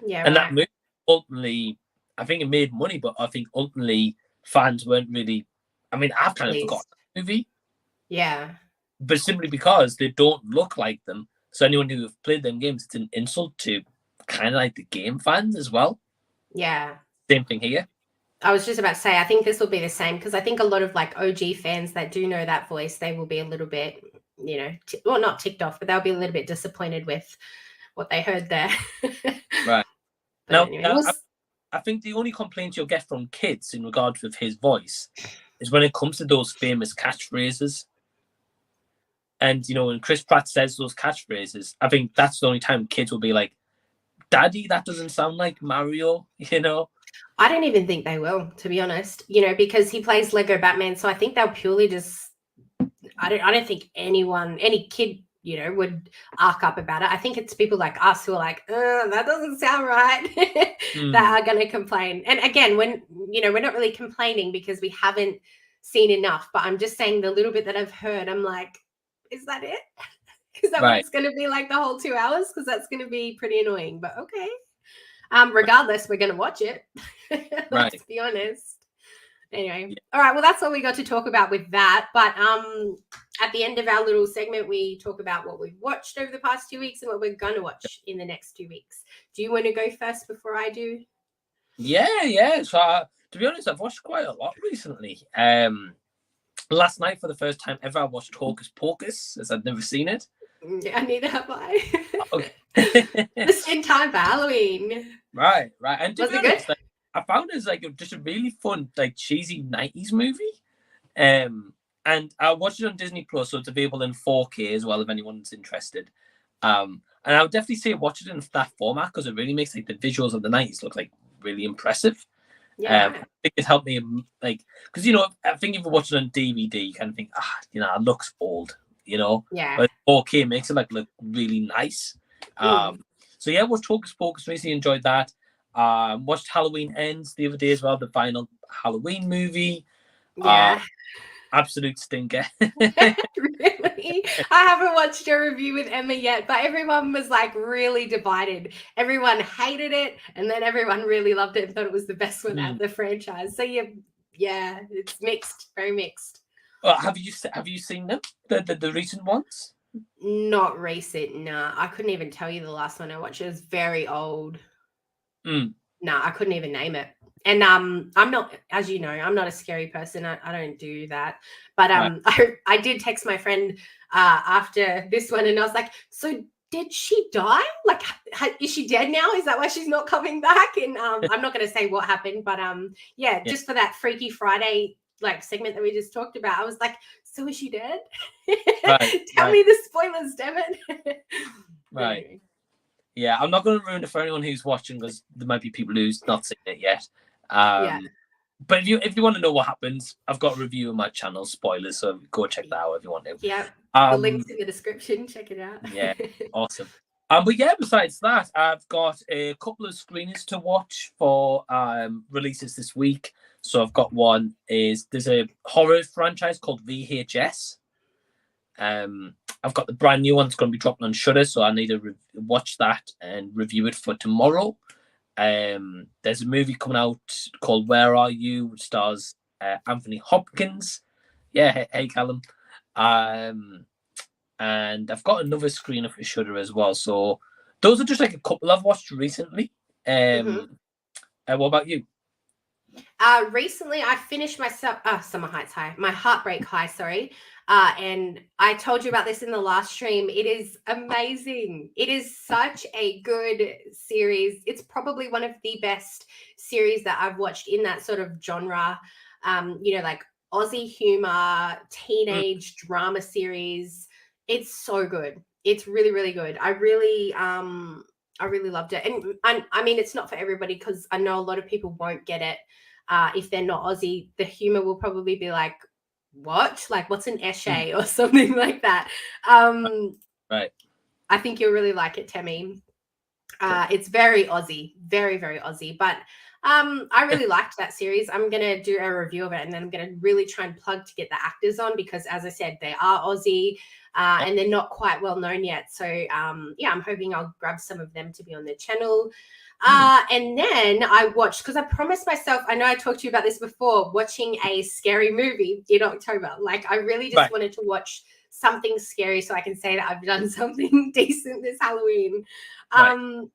Yeah, and that movie ultimately, I think it made money, but I think ultimately fans weren't really. I mean, I've kind of forgotten that movie. Yeah. but simply because they don't look like them. So anyone who have played them games, it's an insult to kind of like the game fans as well. Yeah. Same thing here. I was just about to say, I think this will be the same because I think a lot of like OG fans that do know that voice, they will be a little bit, you know, well, not ticked off, but they'll be a little bit disappointed with what they heard there. Right. But Now, anyway, I think the only complaint you'll get from kids in regards with his voice is when it comes to those famous catchphrases. And, you know, when Chris Pratt says those catchphrases, I think that's the only time kids will be like, Daddy, that doesn't sound like Mario, you know? I don't even think they will, to be honest, you know, because he plays Lego Batman. So I think they'll purely just, I don't think any kid, you know, would arc up about it. I think it's people like us who are like, that doesn't sound right, that are going to complain. And again, when, you know, we're not really complaining because we haven't seen enough, but I'm just saying the little bit that I've heard, I'm like, is that it? Is that what it's going to be like the whole 2 hours? Because that's going to be pretty annoying, but okay. Regardless, we're going to watch it. Let's be honest. Anyway, all right. Well, that's all we got to talk about with that. But at the end of our little segment, we talk about what we've watched over the past 2 weeks and what we're going to watch in the next 2 weeks. Do you want to go first before I do? Yeah. So to be honest, I've watched quite a lot recently. Last night, for the first time ever, I watched Hocus Pocus, as I'd never seen it. Yeah, neither have I. Okay. Just in time for Halloween. Right. And to Was be it honest, good? I found it as like just a really fun, like cheesy 90s movie. And I watched it on Disney Plus, so it's available in 4K as well if anyone's interested. And I would definitely say watch it in that format because it really makes like the visuals of the 90s look like really impressive. Yeah. I think it helped me like because you know I think if you watch it on DVD, you kind of think you know it looks old, you know. Yeah. But 4K makes it like look really nice. So yeah, watched Hocus Pocus recently, enjoyed that. Watched Halloween Ends the other day as well, the final Halloween movie. Yeah. Absolute stinker. Really? I haven't watched a review with Emma yet, but everyone was like really divided. Everyone hated it, and then everyone really loved it and thought it was the best one out of the franchise. So yeah, it's mixed, very mixed. Have you seen them? The recent ones? Not recent, nah. I couldn't even tell you the last one I watched. It was very old. Nah, I couldn't even name it. And I'm not, as you know, I'm not a scary person. I don't do that. But I did text my friend after this one, and I was like, so did she die? Like, is she dead now? Is that why she's not coming back? And I'm not going to say what happened, but yeah, just for that Freaky Friday like segment that we just talked about, I was like, so is she dead? Tell me the spoilers, damn it. Right. Anyway. Yeah, I'm not going to ruin it for anyone who's watching because there might be people who's not seen it yet. But if you want to know what happens, I've got a review on my channel, spoilers, so go check that out if you want to. Yeah, the link's in the description. Check it out. Yeah, awesome. But yeah, besides that, I've got a couple of screenings to watch for releases this week. So I've got one there's a horror franchise called VHS. I've got the brand new one that's going to be dropping on Shudder, so I need to watch that and review it for tomorrow. There's a movie coming out called Where Are You, which stars Anthony Hopkins. Yeah, hey Callum. And I've got another screener for Shudder as well. So those are just like a couple I've watched recently. What about you? Recently I finished my Summer Heights High, my Heartbreak High, sorry. And I told you about this in the last stream. It is amazing. It is such a good series. It's probably one of the best series that I've watched in that sort of genre. You know, like Aussie humor, teenage drama series. It's so good. It's really, really good. I really loved it. And I mean, it's not for everybody because I know a lot of people won't get it. If they're not Aussie, the humor will probably be like, what? Like, what's an esche or something like that? Right. I think you'll really like it, Temmie. It's very Aussie, very, very Aussie. But I really liked that series. I'm going to do a review of it, and then I'm going to really try and plug to get the actors on because, as I said, they are Aussie and they're not quite well known yet. So, yeah, I'm hoping I'll grab some of them to be on the channel. And then I watched, because I promised myself, I know I talked to you about this before, watching a scary movie in October. Like, I really just wanted to watch something scary so I can say that I've done something decent this Halloween. Right.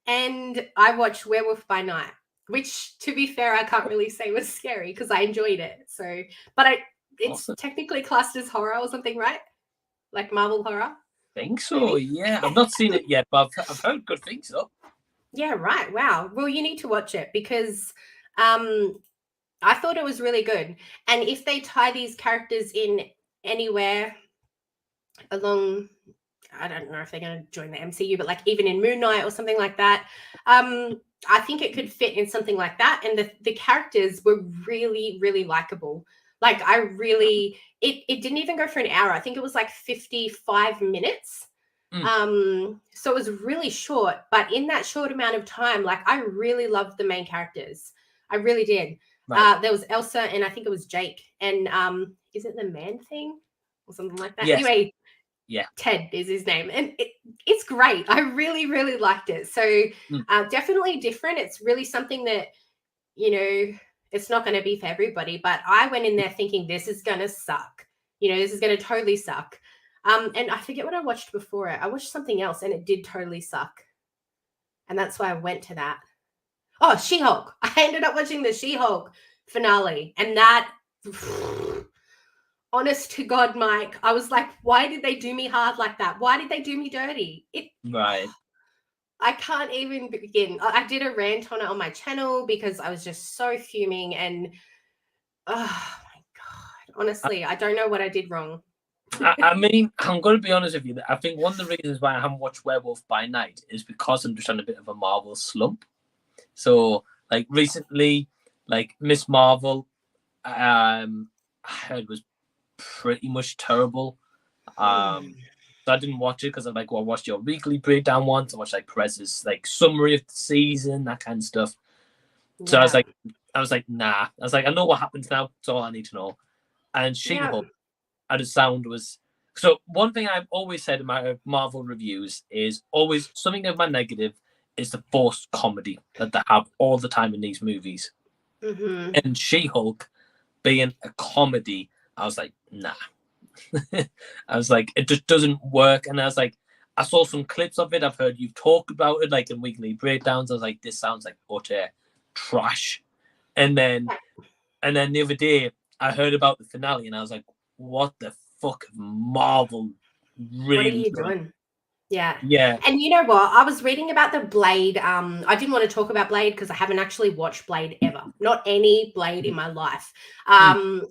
And I watched Werewolf by Night, which, to be fair, I can't really say was scary because I enjoyed it. So, but it's technically classed as horror or something, right? Like Marvel horror. I think so. Maybe? Yeah, I've not seen it yet, but I've heard good things though. Yeah, right. Wow. Well, you need to watch it because I thought it was really good. And if they tie these characters in anywhere along, I don't know if they're going to join the MCU, but like even in Moon Knight or something like that, I think it could fit in something like that. And the characters were really, really likable. Like it didn't even go for an hour. I think it was like 55 minutes. So it was really short, but in that short amount of time, like I really loved the main characters. I really did. Right. There was Elsa and I think it was Jake. And is it the Man Thing or something like that? Yes. Anyway, yeah, Ted is his name. And it's great. I really, really liked it. So definitely different. It's really something that, it's not going to be for everybody, but I went in there thinking this is going to suck. This is going to totally suck. And I forget what I watched before it. I watched something else and it did totally suck. And that's why I went to that. Oh, She-Hulk. I ended up watching the She-Hulk finale. And that, honest to God, Mike, I was like, why did they do me hard like that? Why did they do me dirty? Right. I can't even begin. I did a rant on it on my channel because I was just so fuming. And, oh, my God. Honestly, I don't know what I did wrong. I mean, I'm going to be honest with you. I think one of the reasons why I haven't watched Werewolf by Night is because I'm just on a bit of a Marvel slump. So, like recently, like Miss Marvel, I heard was pretty much terrible. So I didn't watch it because I'm like, well, I watched your weekly breakdown once. I watched like Perez's like summary of the season, that kind of stuff. Yeah. So I was like, nah. I was like, I know what happens now. That's all I need to know. And She-Hulk. The sound was so. One thing I've always said in my Marvel reviews is always something of my negative is the forced comedy that they have all the time in these movies. And She-Hulk being a comedy, I was like, nah. I was like, it just doesn't work. And I was like, I saw some clips of it. I've heard you talk about it like in weekly breakdowns. I was like, this sounds like utter trash. And then the other day I heard about the finale and I was like, what the fuck have Marvel really what are you doing? Yeah. Yeah. And you know what? I was reading about the Blade. I didn't want to talk about Blade because I haven't actually watched Blade ever. Not any Blade in my life.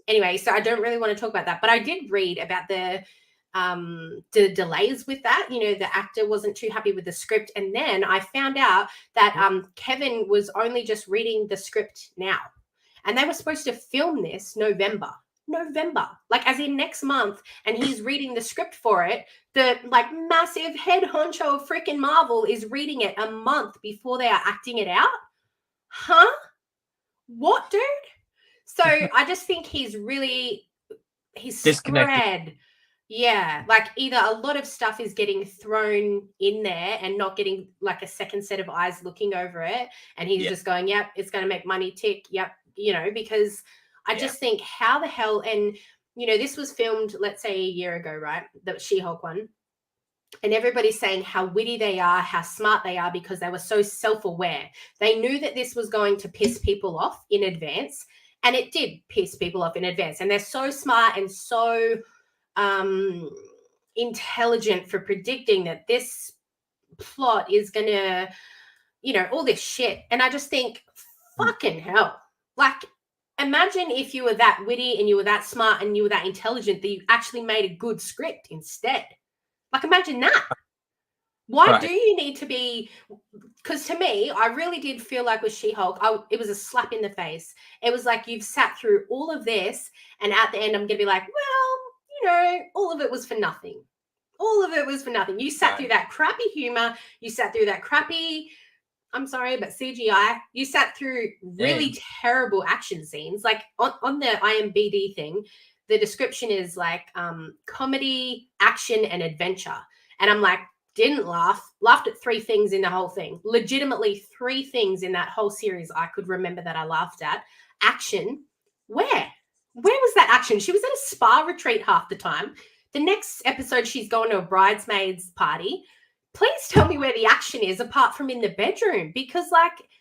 Anyway, so I don't really want to talk about that. But I did read about the delays with that. The actor wasn't too happy with the script. And then I found out that Kevin was only just reading the script now. And they were supposed to film this November, like as in next month, and he's reading the script for it. The like massive head honcho of freaking Marvel is reading it a month before they are acting it out. Huh? What, dude? So I just think he's spread. Yeah, like either a lot of stuff is getting thrown in there and not getting like a second set of eyes looking over it, and he's just going, yep, it's going to make money tick. Yep, because I just think how the hell, and this was filmed, let's say a year ago, right? The She-Hulk one. And everybody's saying how witty they are, how smart they are, because they were so self-aware. They knew that this was going to piss people off in advance, and it did piss people off in advance. And they're so smart and so intelligent for predicting that this plot is going to, all this shit. And I just think, fucking hell. Like, imagine if you were that witty and you were that smart and you were that intelligent that you actually made a good script instead. Like, imagine that. Why do you need to be? Because to me, I really did feel like with She-Hulk, it was a slap in the face. It was like you've sat through all of this, and at the end, I'm going to be like, well, all of it was for nothing. All of it was for nothing. You sat through that crappy humor. You sat through that crappy, I'm sorry, but CGI. You sat through really terrible action scenes. Like on the IMDb thing, the description is like comedy, action, and adventure. And I'm like, didn't laughed at 3 things in the whole thing. Legitimately 3 things in that whole series I could remember that I laughed at. Action, where was that action? She was at a spa retreat half the time. The next episode, she's going to a bridesmaid's party. Please tell me where the action is apart from in the bedroom, because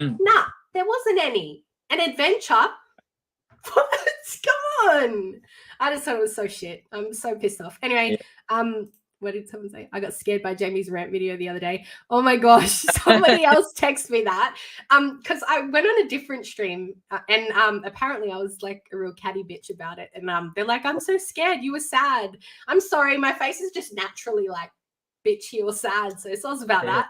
nah, there wasn't any. An adventure. Come on. I just thought it was so shit. I'm so pissed off. Anyway, what did someone say? I got scared by Jamie's rant video the other day. Oh my gosh, somebody else texted me that. Because I went on a different stream and apparently I was like a real catty bitch about it. And they're like, I'm so scared. You were sad. I'm sorry. My face is just naturally like bitchy or sad. So it's also about that.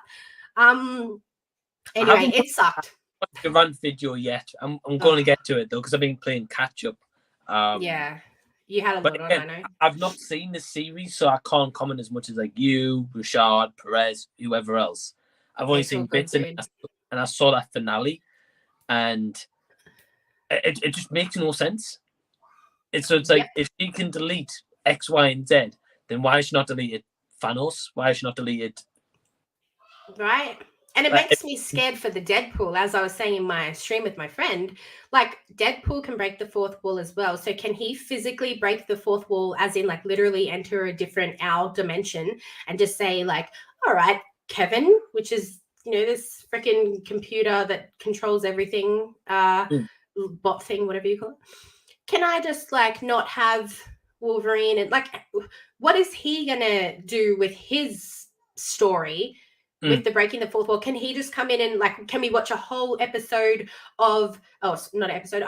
Anyway, it sucked. The rant video yet. I'm going to get to it though because I've been playing catch up. Yeah, you had a lot on. I know. I've not seen the series, so I can't comment as much as like you, Rashad, Perez, whoever else. I've only seen bits, and I saw that finale, and it just makes no sense. It's like if she can delete X, Y, and Z, then why is she not deleted Thanos? Why is she not deleted? Right. And it makes me scared for the Deadpool, as I was saying in my stream with my friend. Like, Deadpool can break the fourth wall as well. So can he physically break the fourth wall, as in, like, literally enter a different our dimension and just say, like, all right, Kevin, which is, you know, this freaking computer that controls everything, bot thing, whatever you call it. Can I just, like, not have Wolverine? And, like, what is he going to do with his story? With the breaking the fourth wall, can he just come in and like, can we watch a whole episode of, a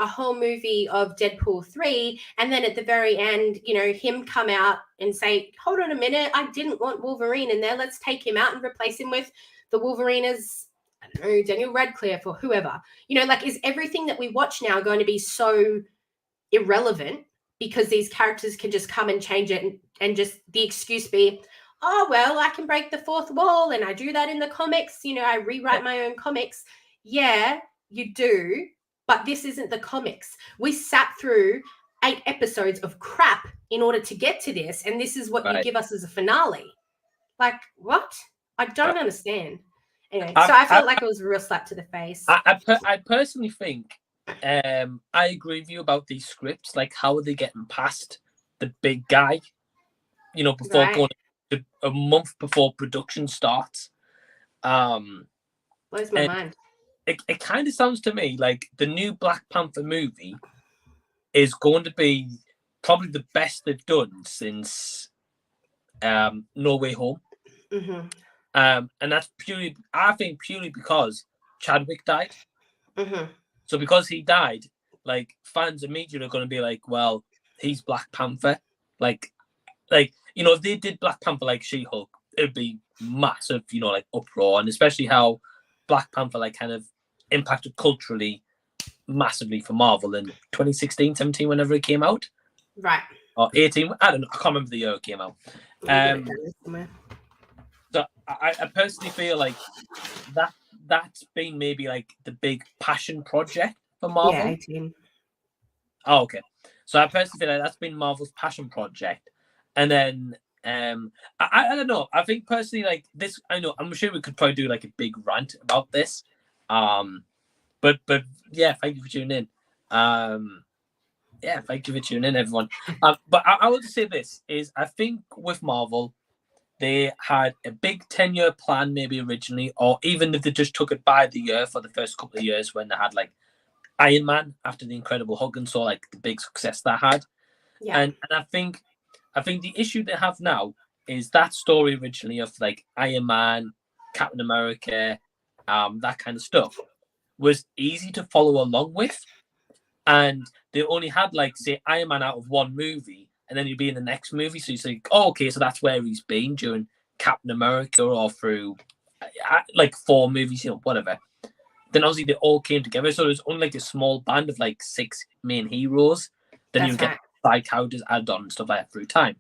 whole movie of Deadpool 3, and then at the very end, you know, him come out and say, hold on a minute, I didn't want Wolverine in there, let's take him out and replace him with the Wolverine as, I don't know, Daniel Radcliffe or whoever. You know, like, is everything that we watch now going to be so irrelevant because these characters can just come and change it and just the excuse be, oh, well, I can break the fourth wall and I do that in the comics. You know, I rewrite my own comics. Yeah, you do, but this isn't the comics. We sat through 8 episodes of crap in order to get to this, and this is what you give us as a finale. Like, what? I don't understand. Anyway, so I felt like it was a real slap to the face. I personally think I agree with you about these scripts. Like, how are they getting past the big guy, you know, before going a month before production starts? Blows my mind. It kind of sounds to me like the new Black Panther movie is going to be probably the best they've done since No Way Home. And that's purely because Chadwick died. So because he died, like, fans immediately are going to be like, well, he's Black Panther. Like, you know, if they did Black Panther like She-Hulk, it'd be massive, you know, like uproar, and especially how Black Panther like kind of impacted culturally massively for Marvel in 2016, 17, whenever it came out. Right. Or 18, I don't know, I can't remember the year it came out. So I personally feel like that's been maybe like the big passion project for Marvel. Yeah, 18. Oh, okay. So I personally feel like that's been Marvel's passion project. And then I don't know. I think personally, like this, I know I'm sure we could probably do like a big rant about this. But yeah, thank you for tuning in. Yeah, thank you for tuning in, everyone. But I will just say this is I think with Marvel, they had a big 10-year plan maybe originally, or even if they just took it by the year for the first couple of years when they had like Iron Man after the Incredible Hulk and saw like the big success that had. Yeah. And I think the issue they have now is that story originally of like Iron Man, Captain America, that kind of stuff was easy to follow along with. And they only had like, say, Iron Man out of one movie, and then he'd be in the next movie. So you say, oh, okay, so that's where he's been during Captain America or through like 4 movies, you know, whatever. Then obviously they all came together. So there's only like a small band of like 6 main heroes. Then you get side characters added on and stuff like that through time.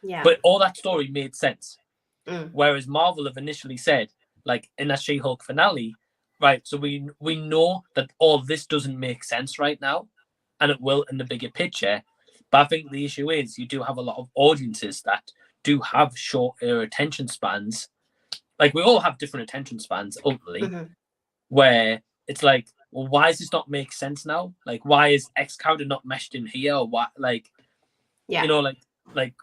Yeah. But all that story made sense. Whereas Marvel have initially said, like in that She-Hulk finale, right, so we know that all this doesn't make sense right now, and it will in the bigger picture. But I think the issue is you do have a lot of audiences that do have shorter attention spans. Like we all have different attention spans ultimately, where it's like, well, why does this not make sense now? Like, why is X character not meshed in here? Or what? Like, you know, like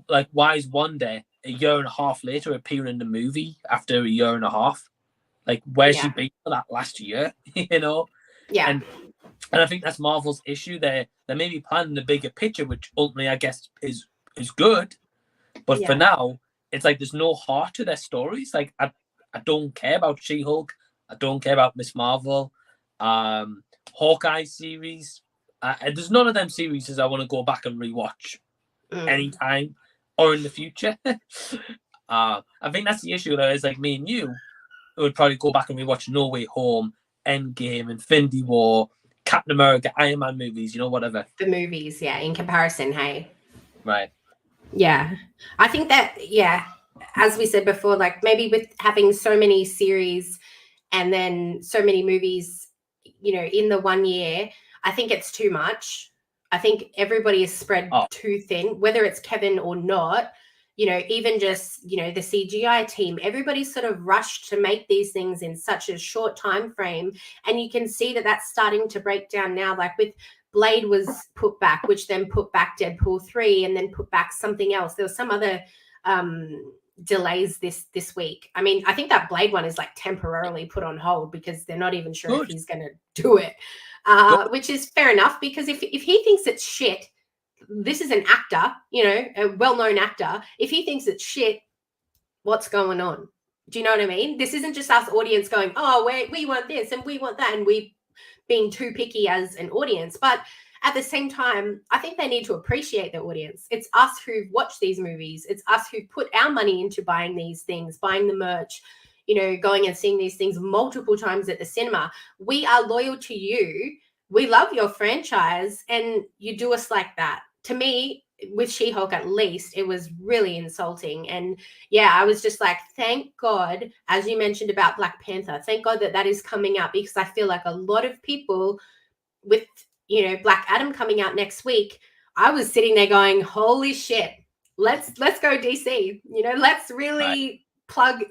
like, why is Wanda a year and a half later appearing in the movie after a year and a half? Like, where's she been for that last year? You know? Yeah. And I think that's Marvel's issue. They're maybe planning the bigger picture, which ultimately I guess is good. But for now, it's like there's no heart to their stories. Like, I don't care about She-Hulk. I don't care about Miss Marvel. Hawkeye series. There's none of them series I want to go back and rewatch anytime or in the future. I think that's the issue though, is like me and you would probably go back and rewatch No Way Home, Endgame, Infinity War, Captain America, Iron Man movies, you know, whatever. The movies, in comparison, hey. Right. Yeah. I think that, as we said before, like maybe with having so many series and then so many movies, you know, in the 1 year, I think it's too much. I think everybody is spread too thin, whether it's Kevin or not. You know, even just, you know, the CGI team, everybody's sort of rushed to make these things in such a short time frame. And you can see that that's starting to break down now. Like with Blade was put back, which then put back Deadpool 3 and then put back something else. There was some other delays this week. I mean, I think that Blade one is like temporarily put on hold because they're not even sure if he's going to do it, which is fair enough, because if he thinks it's shit, this is an actor, you know, a well-known actor. If he thinks it's shit, what's going on? Do you know what I mean? This isn't just us audience going, oh, we want this and we want that, and we being too picky as an audience. But at the same time, I think they need to appreciate the audience. It's us who watch these movies. It's us who put our money into buying these things, buying the merch, you know, going and seeing these things multiple times at the cinema. We are loyal to you. We love your franchise, and you do us like that. To me, with She-Hulk, at least, it was really insulting. And I was just like, thank God, as you mentioned about Black Panther, thank God that is coming out, because I feel like a lot of people with, you know, Black Adam coming out next week, I was sitting there going, holy shit, let's go DC, you know, let's really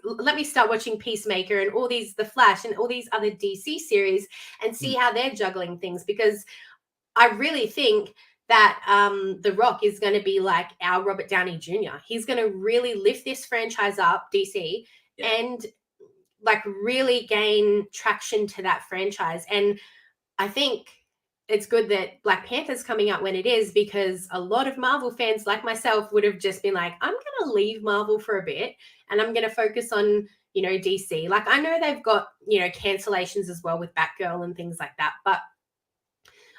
let me start watching Peacemaker and all these, The Flash and all these other DC series and see how they're juggling things, because I really think that The Rock is going to be like our Robert Downey Jr. He's going to really lift this franchise up, DC, and like really gain traction to that franchise. And I think it's good that Black Panther's coming out when it is, because a lot of Marvel fans like myself would have just been like, I'm going to leave Marvel for a bit and I'm going to focus on, you know, DC. Like, I know they've got, you know, cancellations as well with Batgirl and things like that, but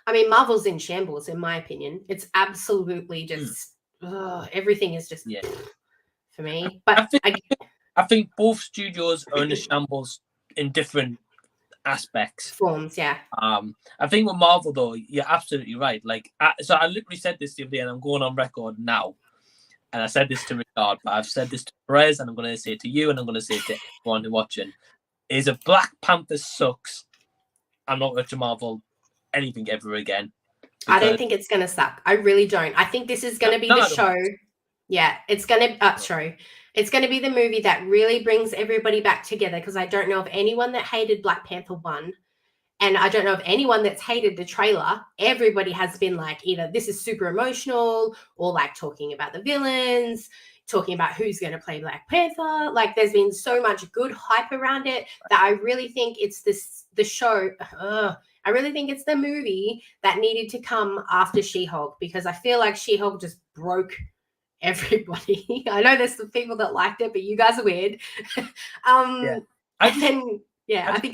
I mean, Marvel's in shambles, in my opinion. It's absolutely just everything is just for me. But I think both studios are in a shambles in different aspects, forms. Yeah. I think with Marvel though, you're absolutely right. Like, so I literally said this the other day, and I'm going on record now. And I said this to Richard, but I've said this to Perez, and I'm going to say it to you, and I'm going to say it to everyone who's watching: is if Black Panther sucks, I'm not going to Marvel anything ever again. I don't think it's going to suck. I really don't. I think this is going to be the show. Yeah, it's going to It's going to be the movie that really brings everybody back together, because I don't know of anyone that hated Black Panther 1, and I don't know of anyone that's hated the trailer. Everybody has been like, either this is super emotional, or like talking about the villains, talking about who's going to play Black Panther. Like, there's been so much good hype around it that I really think it's the show. I really think it's the movie that needed to come after She-Hulk, because I feel like She-Hulk just broke everybody. I know there's some people that liked it, but you guys are weird. I think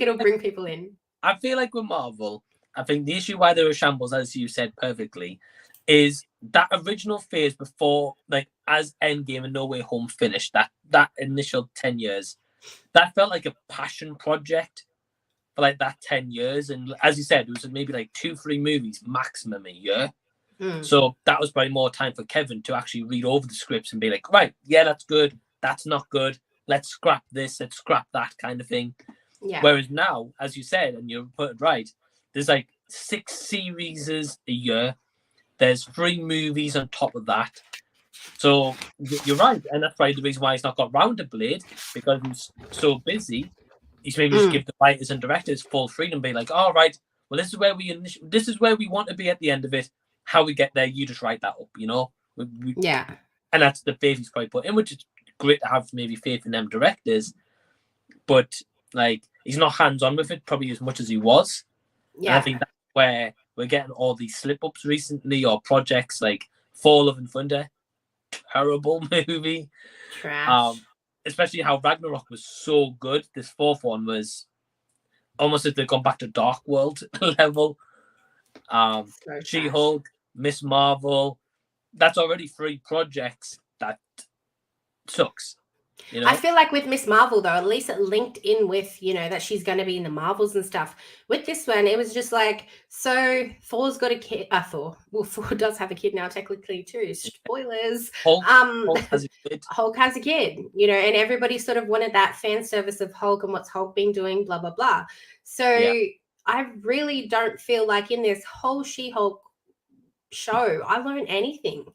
it'll bring people in. I feel like with Marvel, I think the issue why there are shambles, as you said perfectly, is that original phase before, like, as Endgame and No Way Home finished, that initial 10 years, that felt like a passion project for like that 10 years. And as you said, it was maybe like 2-3 movies maximum a year. So that was probably more time for Kevin to actually read over the scripts and be like, right, yeah, that's good, that's not good, let's scrap this, let's scrap that kind of thing. Yeah. Whereas now, as you said, and you put it right, there's like 6 series a year, there's 3 movies on top of that. So you're right, and that's probably the reason why he's not got round to Blade, because he's so busy. He's maybe just give the writers and directors full freedom, be like, all right, well, this is where we want to be at the end of it. How we get there, you just write that up, you know? and that's the faith he's probably put in, which is great to have maybe faith in them directors. But like, he's not hands on with it probably as much as he was. Yeah. And I think that's where we're getting all these slip ups recently, or projects like Thor: Love and Thunder, terrible movie. Trash. Especially how Ragnarok was so good. This fourth one was almost as they've gone back to Dark World level. She-Hulk, Miss Marvel. That's already 3 projects that sucks. You know? I feel like with Miss Marvel, though, at least it linked in with, you know, that she's going to be in the Marvels and stuff. With this one, it was just like, so Thor's got a kid. Thor does have a kid now, technically, too. Spoilers. Hulk has a kid. Hulk has a kid, you know, and everybody sort of wanted that fan service of Hulk and what's Hulk been doing, blah, blah, blah. So I really don't feel like in this whole She-Hulk show, I learned anything.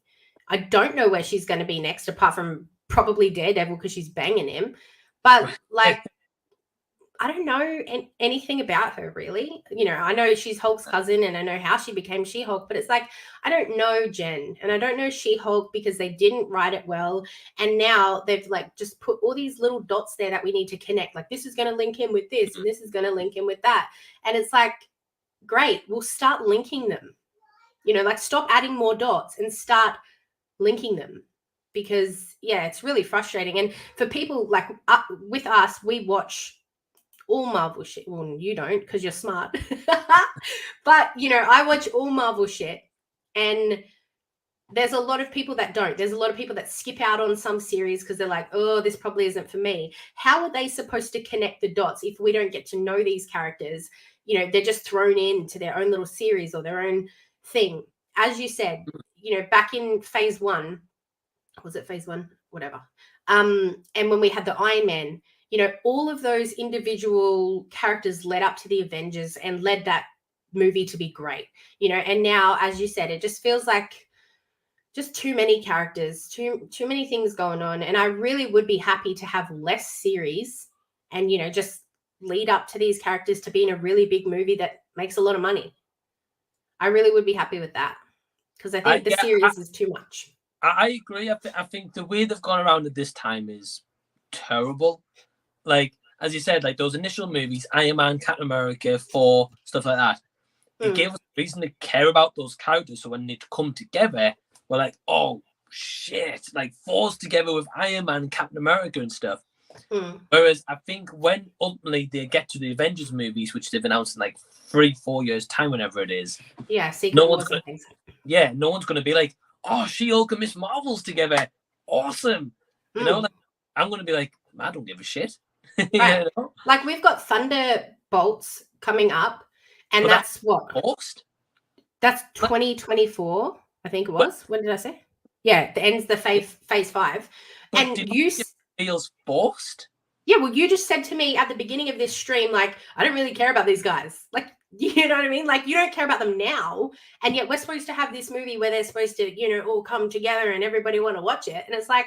I don't know where she's going to be next, apart from probably Daredevil because she's banging him. But like, I don't know anything about her really. You know, I know she's Hulk's cousin and I know how she became She-Hulk, but it's like, I don't know Jen and I don't know She-Hulk because they didn't write it well. And now they've like just put all these little dots there that we need to connect. Like, this is going to link in with this and this is going to link in with that. And it's like, great, we'll start linking them. You know, like, stop adding more dots and start linking them. Because, yeah, it's really frustrating. And for people like with us, we watch all Marvel shit. Well, you don't because you're smart. But, you know, I watch all Marvel shit. And there's a lot of people that don't. There's a lot of people that skip out on some series because they're like, oh, this probably isn't for me. How are they supposed to connect the dots if we don't get to know these characters? You know, they're just thrown into their own little series or their own thing. As you said, you know, back in phase 1, was it phase 1? Whatever. And when we had the Iron Man, you know, all of those individual characters led up to the Avengers and led that movie to be great, you know, and now, as you said, it just feels like just too many characters, too many things going on. And I really would be happy to have less series and, you know, just lead up to these characters to be in a really big movie that makes a lot of money. I really would be happy with that because I think the series is too much. I agree. I think the way they've gone around at this time is terrible. Like, as you said, like those initial movies, Iron Man, Captain America, Thor, stuff like that. It gave us a reason to care about those characters. So when they come together, we're like, oh, shit. Like, Thor's together with Iron Man and Captain America and stuff. Whereas I think when ultimately they get to the Avengers movies, which they've announced in like 3-4 years' time, whenever it is. Yeah, no one's going to be like, oh, She-Hulk and Miss Marvel's together. Awesome. You know, like, I'm going to be like, I don't give a shit. Right. You know? Like, we've got Thunderbolts coming up, and but that's what? Forced? That's 2024, I think it was. When did I say? Yeah, it ends the phase 5. But and you feels forced? Yeah, well, you just said to me at the beginning of this stream, like, I don't really care about these guys. Like, you know what I mean? Like, you don't care about them now. And yet we're supposed to have this movie where they're supposed to, you know, all come together and everybody want to watch it. And it's like,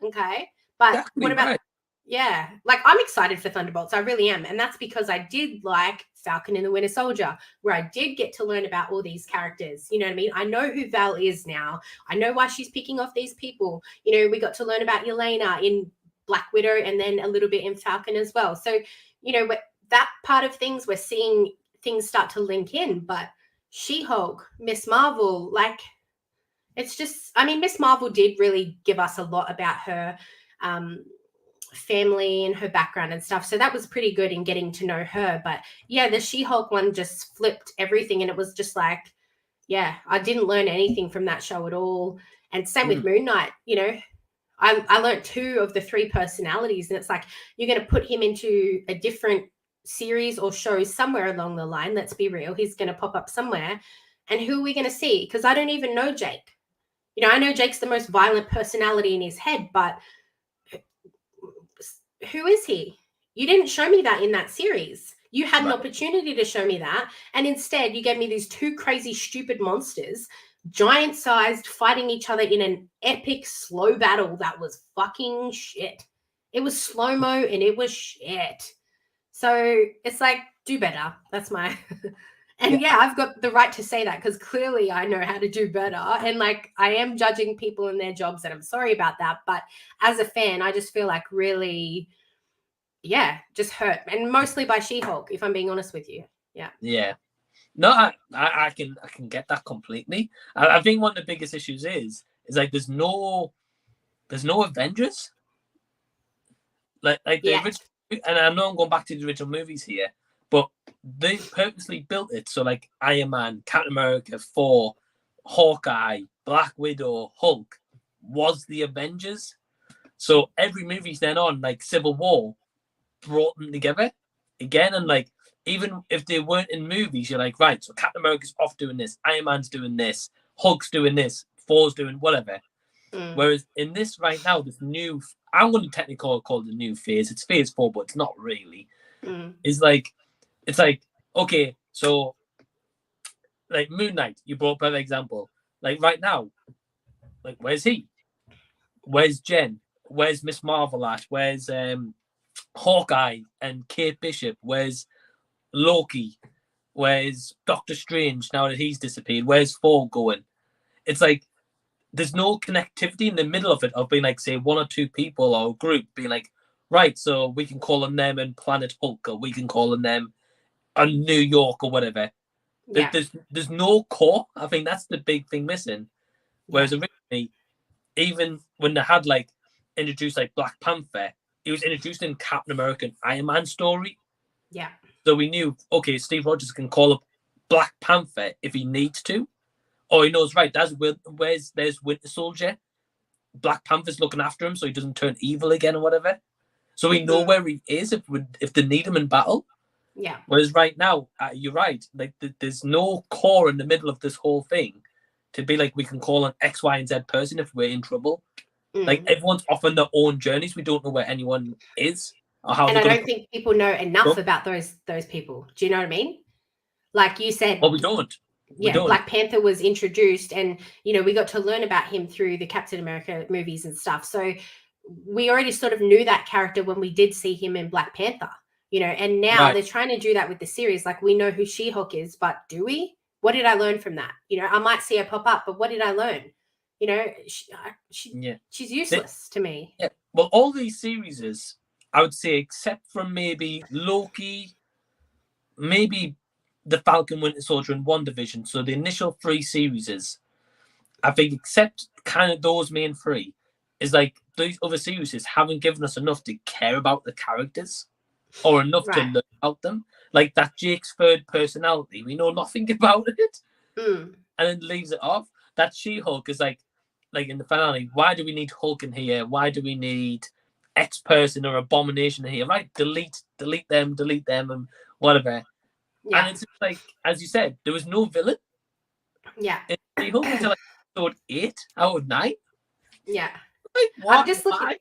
okay. But exactly what about, right. Yeah, like, I'm excited for Thunderbolts. I really am. And that's because I did like Falcon and the Winter Soldier, where I did get to learn about all these characters. You know what I mean? I know who Val is now. I know why she's picking off these people. You know, we got to learn about Yelena in Black Widow and then a little bit in Falcon as well. So, you know, that part of things, we're seeing things start to link in. But She-Hulk, Miss Marvel, like, it's just, I mean, Miss Marvel did really give us a lot about her family and her background and stuff. So that was pretty good in getting to know her. But yeah, the She-Hulk one just flipped everything. And it was just like, yeah, I didn't learn anything from that show at all. And same with Moon Knight, you know, I learned 2 of the 3 personalities, and it's like, you're going to put him into a different series or show somewhere along the line. Let's be real. He's going to pop up somewhere. And who are we going to see? Because I don't even know Jake. You know, I know Jake's the most violent personality in his head, but who is he? You didn't show me that in that series. You had an opportunity to show me that. And instead, you gave me these 2 crazy, stupid monsters, giant-sized, fighting each other in an epic slow battle that was fucking shit. It was slow-mo and it was shit. So it's like, do better. That's my... And yeah, I've got the right to say that because clearly I know how to do better. And like, I am judging people in their jobs, and I'm sorry about that. But as a fan, I just feel like really, just hurt. And mostly by She-Hulk, if I'm being honest with you. Yeah. Yeah. No, I can get that completely. I think one of the biggest issues is like there's no Avengers. Like the original, and I know I'm going back to the original movies here, but they purposely built it so like Iron Man, Captain America, Thor, Hawkeye, Black Widow, Hulk was the Avengers. So every movie's then on, like Civil War, brought them together again, and like even if they weren't in movies, you're like, right, so Captain America's off doing this, Iron Man's doing this, Hulk's doing this, Thor's doing whatever. Whereas in this right now, this new, I'm going to technically call it the new phase. It's phase 4, but it's not really. It's like, okay, so like Moon Knight, you brought up an example. Like right now, like where's he? Where's Jen? Where's Miss Marvel at? Where's Hawkeye and Kate Bishop? Where's Loki? Where's Doctor Strange now that he's disappeared? Where's Thor going? It's like there's no connectivity in the middle of it of being like, say, one or two people or a group being like, right, so we can call on them in Planet Hulk, or we can call on them on New York or whatever. Yeah. There's no core. I think that's the big thing missing. Whereas originally, even when they had like introduced like Black Panther, it was introduced in Captain America and Iron Man story. Yeah. So we knew, okay, Steve Rogers can call up Black Panther if he needs to. Or he knows, right, there's Winter Soldier. Black Panther's looking after him so he doesn't turn evil again or whatever. So we know where he is if they need him in battle. Yeah. Whereas right now, you're right. Like there's no core in the middle of this whole thing to be like, we can call an X, Y, and Z person if we're in trouble. Like everyone's off on their own journeys. We don't know where anyone is or how. And I don't think people know enough about those people. Do you know what I mean? Like you said. Well, we don't. Black Panther was introduced, and we got to learn about him through the Captain America movies and stuff. So we already sort of knew that character when we did see him in Black Panther. And now they're trying to do that with the series. Like, we know who She-Hulk is, but do we? What did I learn from that? I might see her pop up, but what did I learn? She's useless to me. Yeah. Well, all these series, I would say, except from maybe Loki, maybe the Falcon, Winter Soldier, and WandaVision. So the initial 3 series, I think, except kind of those main 3, is like these other series haven't given us enough to care about the characters or enough to learn about them. Like that Jake's third personality, we know nothing about it, and then leaves it off. That She-Hulk is like in the finale, why do we need Hulk in here? Why do we need X person or Abomination in here? Right, delete them, and whatever. Yeah. And it's just like, as you said, there was no villain. Yeah. She-Hulk until like episode 8 out of 9. Yeah. Like, what? I'm just looking.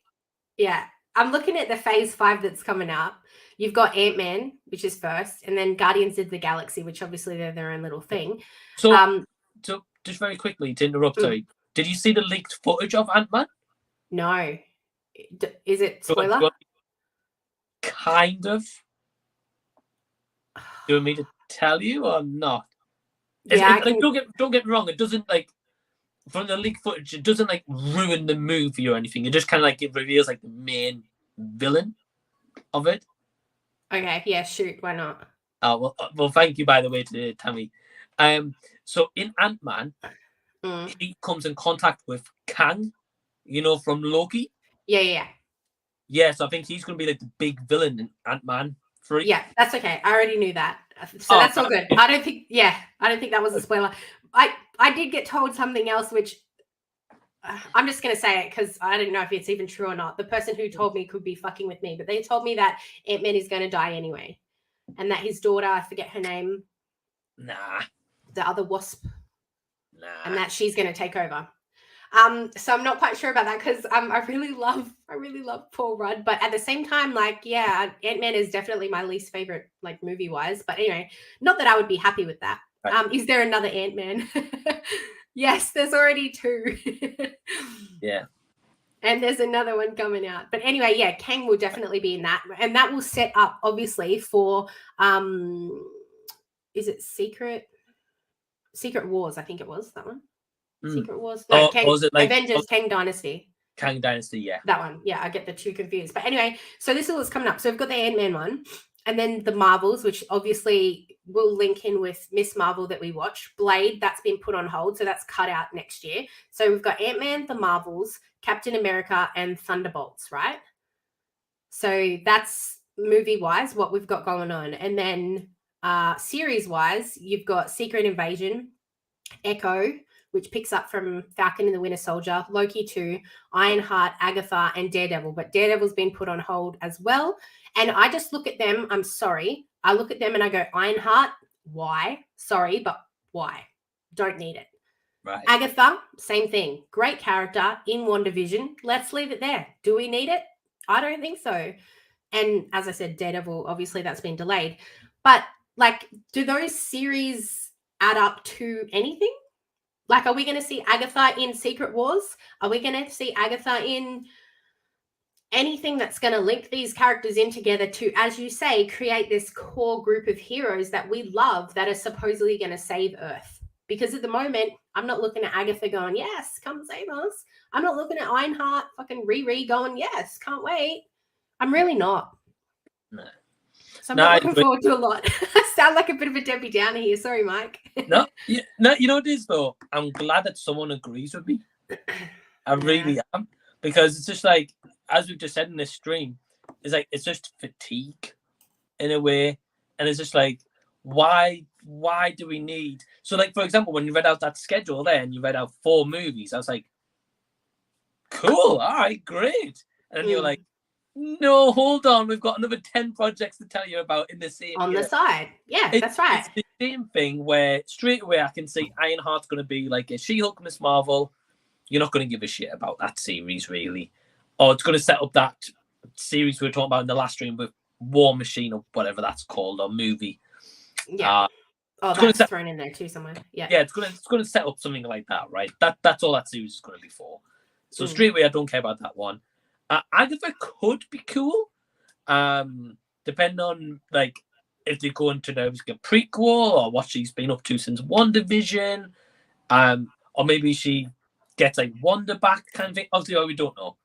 Yeah. I'm looking at the phase 5 that's coming up. You've got Ant-Man, which is first, and then Guardians of the Galaxy, which obviously they're their own little thing. So just very quickly to interrupt, sorry, did you see the leaked footage of Ant-Man? No. Is it spoiler? Kind of. Do you want me to tell you or not? Don't get me wrong. It doesn't from the leaked footage. It doesn't ruin the movie or anything. It just kind of it reveals the main villain of it. Okay. Yeah. Shoot. Why not? Oh well. Thank you, by the way, to Tammy. So in Ant-Man, he comes in contact with Kang, from Loki. Yeah. Yeah. So I think he's going to be the big villain in Ant-Man 3. Yeah, that's okay. I already knew that. So that's all good. I don't think that was a spoiler. I did get told something else, which I'm just going to say it because I don't know if it's even true or not. The person who told me could be fucking with me, but they told me that Ant-Man is going to die anyway. And that his daughter, I forget her name. Nah. The other wasp. Nah. And that she's going to take over. So I'm not quite sure about that because I really love Paul Rudd, but at the same time, Ant-Man is definitely my least favorite, movie wise. But anyway, not that I would be happy with that. Right. Is there another Ant-Man? Yes, there's already 2. Yeah. And there's another one coming out. But anyway, yeah, Kang will definitely be in that, and that will set up obviously for is it Secret Wars? I think it was that one. Secret Wars. No, Kang, was it like Avengers Kang Dynasty? Kang Dynasty, yeah. That one. Yeah, I get the two confused. But anyway, so this is what's coming up. So we've got the Ant-Man one, and then the Marvels, which obviously will link in with Miss Marvel that we watched. Blade, that's been put on hold, so that's cut out next year. So we've got Ant-Man, the Marvels, Captain America, and Thunderbolts, right? So that's movie-wise what we've got going on. And then series-wise, you've got Secret Invasion, Echo, which picks up from Falcon and the Winter Soldier, Loki 2, Ironheart, Agatha, and Daredevil. But Daredevil's been put on hold as well. And I just look at them. I'm sorry. I look at them and I go, Ironheart, why? Sorry, but why? Don't need it. Right. Agatha, same thing. Great character in WandaVision. Let's leave it there. Do we need it? I don't think so. And as I said, Daredevil, obviously that's been delayed. But like, do those series add up to anything? Like, are we going to see Agatha in Secret Wars? Are we going to see Agatha in anything that's going to link these characters in together to, as you say, create this core group of heroes that we love that are supposedly going to save Earth? Because at the moment, I'm not looking at Agatha going, yes, come save us. I'm not looking at Ironheart, fucking Riri going, yes, can't wait. I'm really not. No. So I'm not looking forward to a lot. I sound like a bit of a Debbie Downer here. Sorry, Mike. No, you know what it is, though? I'm glad that someone agrees with me. I really am. Because it's just like, as we've just said in this stream, it's like, it's just fatigue in a way. And it's just like, why do we need... So, like, for example, when you read out that schedule there and you read out 4 movies, I was like, cool, all right, great. And then you're like, no, hold on, we've got another 10 projects to tell you about in the same on year. the side. Yeah, that's right. It's the same thing where straight away I can see Ironheart's going to be like a She-Hulk, Miss Marvel. You're not going to give a shit about that series, really. Or it's going to set up that series we were talking about in the last stream with War Machine or whatever that's called, or movie. Yeah. That's thrown in there too somewhere. Yeah. Yeah, it's going to set up something like that, right? That's all that series is going to be for. So straight away, I don't care about that one. Agatha could be cool, depending on like if they go into a prequel or what she's been up to since WandaVision, or maybe she gets like Wanda back kind of thing. Obviously, we don't know.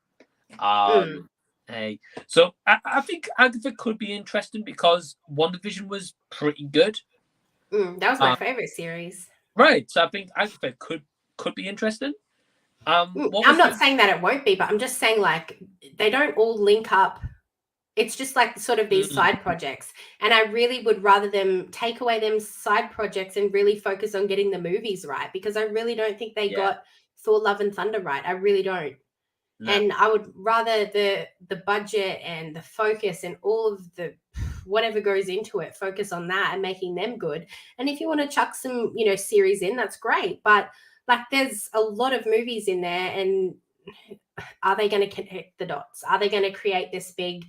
Hey, so I think Agatha could be interesting because WandaVision was pretty good. That was my favorite series. Right, so I think Agatha could be interesting. I'm not saying that it won't be, but I'm just saying like they don't all link up. It's just like sort of these side projects. And I really would rather them take away them side projects and really focus on getting the movies right, because I really don't think they got Thor Love and Thunder right. I really don't. No. And I would rather the budget and the focus and all of the whatever goes into it, focus on that and making them good. And if you want to chuck some, series in, that's great. But like there's a lot of movies in there, and are they going to connect the dots? Are they going to create this big,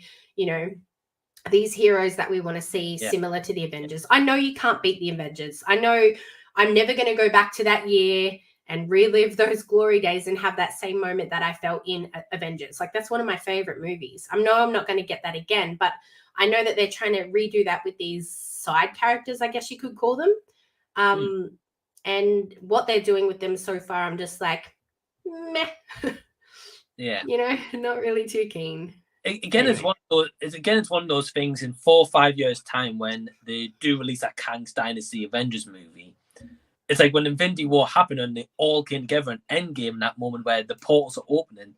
these heroes that we want to see similar to the Avengers? I know you can't beat the Avengers. I know I'm never going to go back to that year and relive those glory days and have that same moment that I felt in Avengers. Like that's one of my favorite movies. I know I'm not going to get that again, but I know that they're trying to redo that with these side characters, I guess you could call them. And what they're doing with them so far, I'm just like, meh. Yeah. Not really too keen. Again, anyway. It's one of those things in 4 or 5 years' time when they do release that Kang's Dynasty Avengers movie. It's like when Infinity War happened and they all came together in Endgame in that moment where the portals are opening.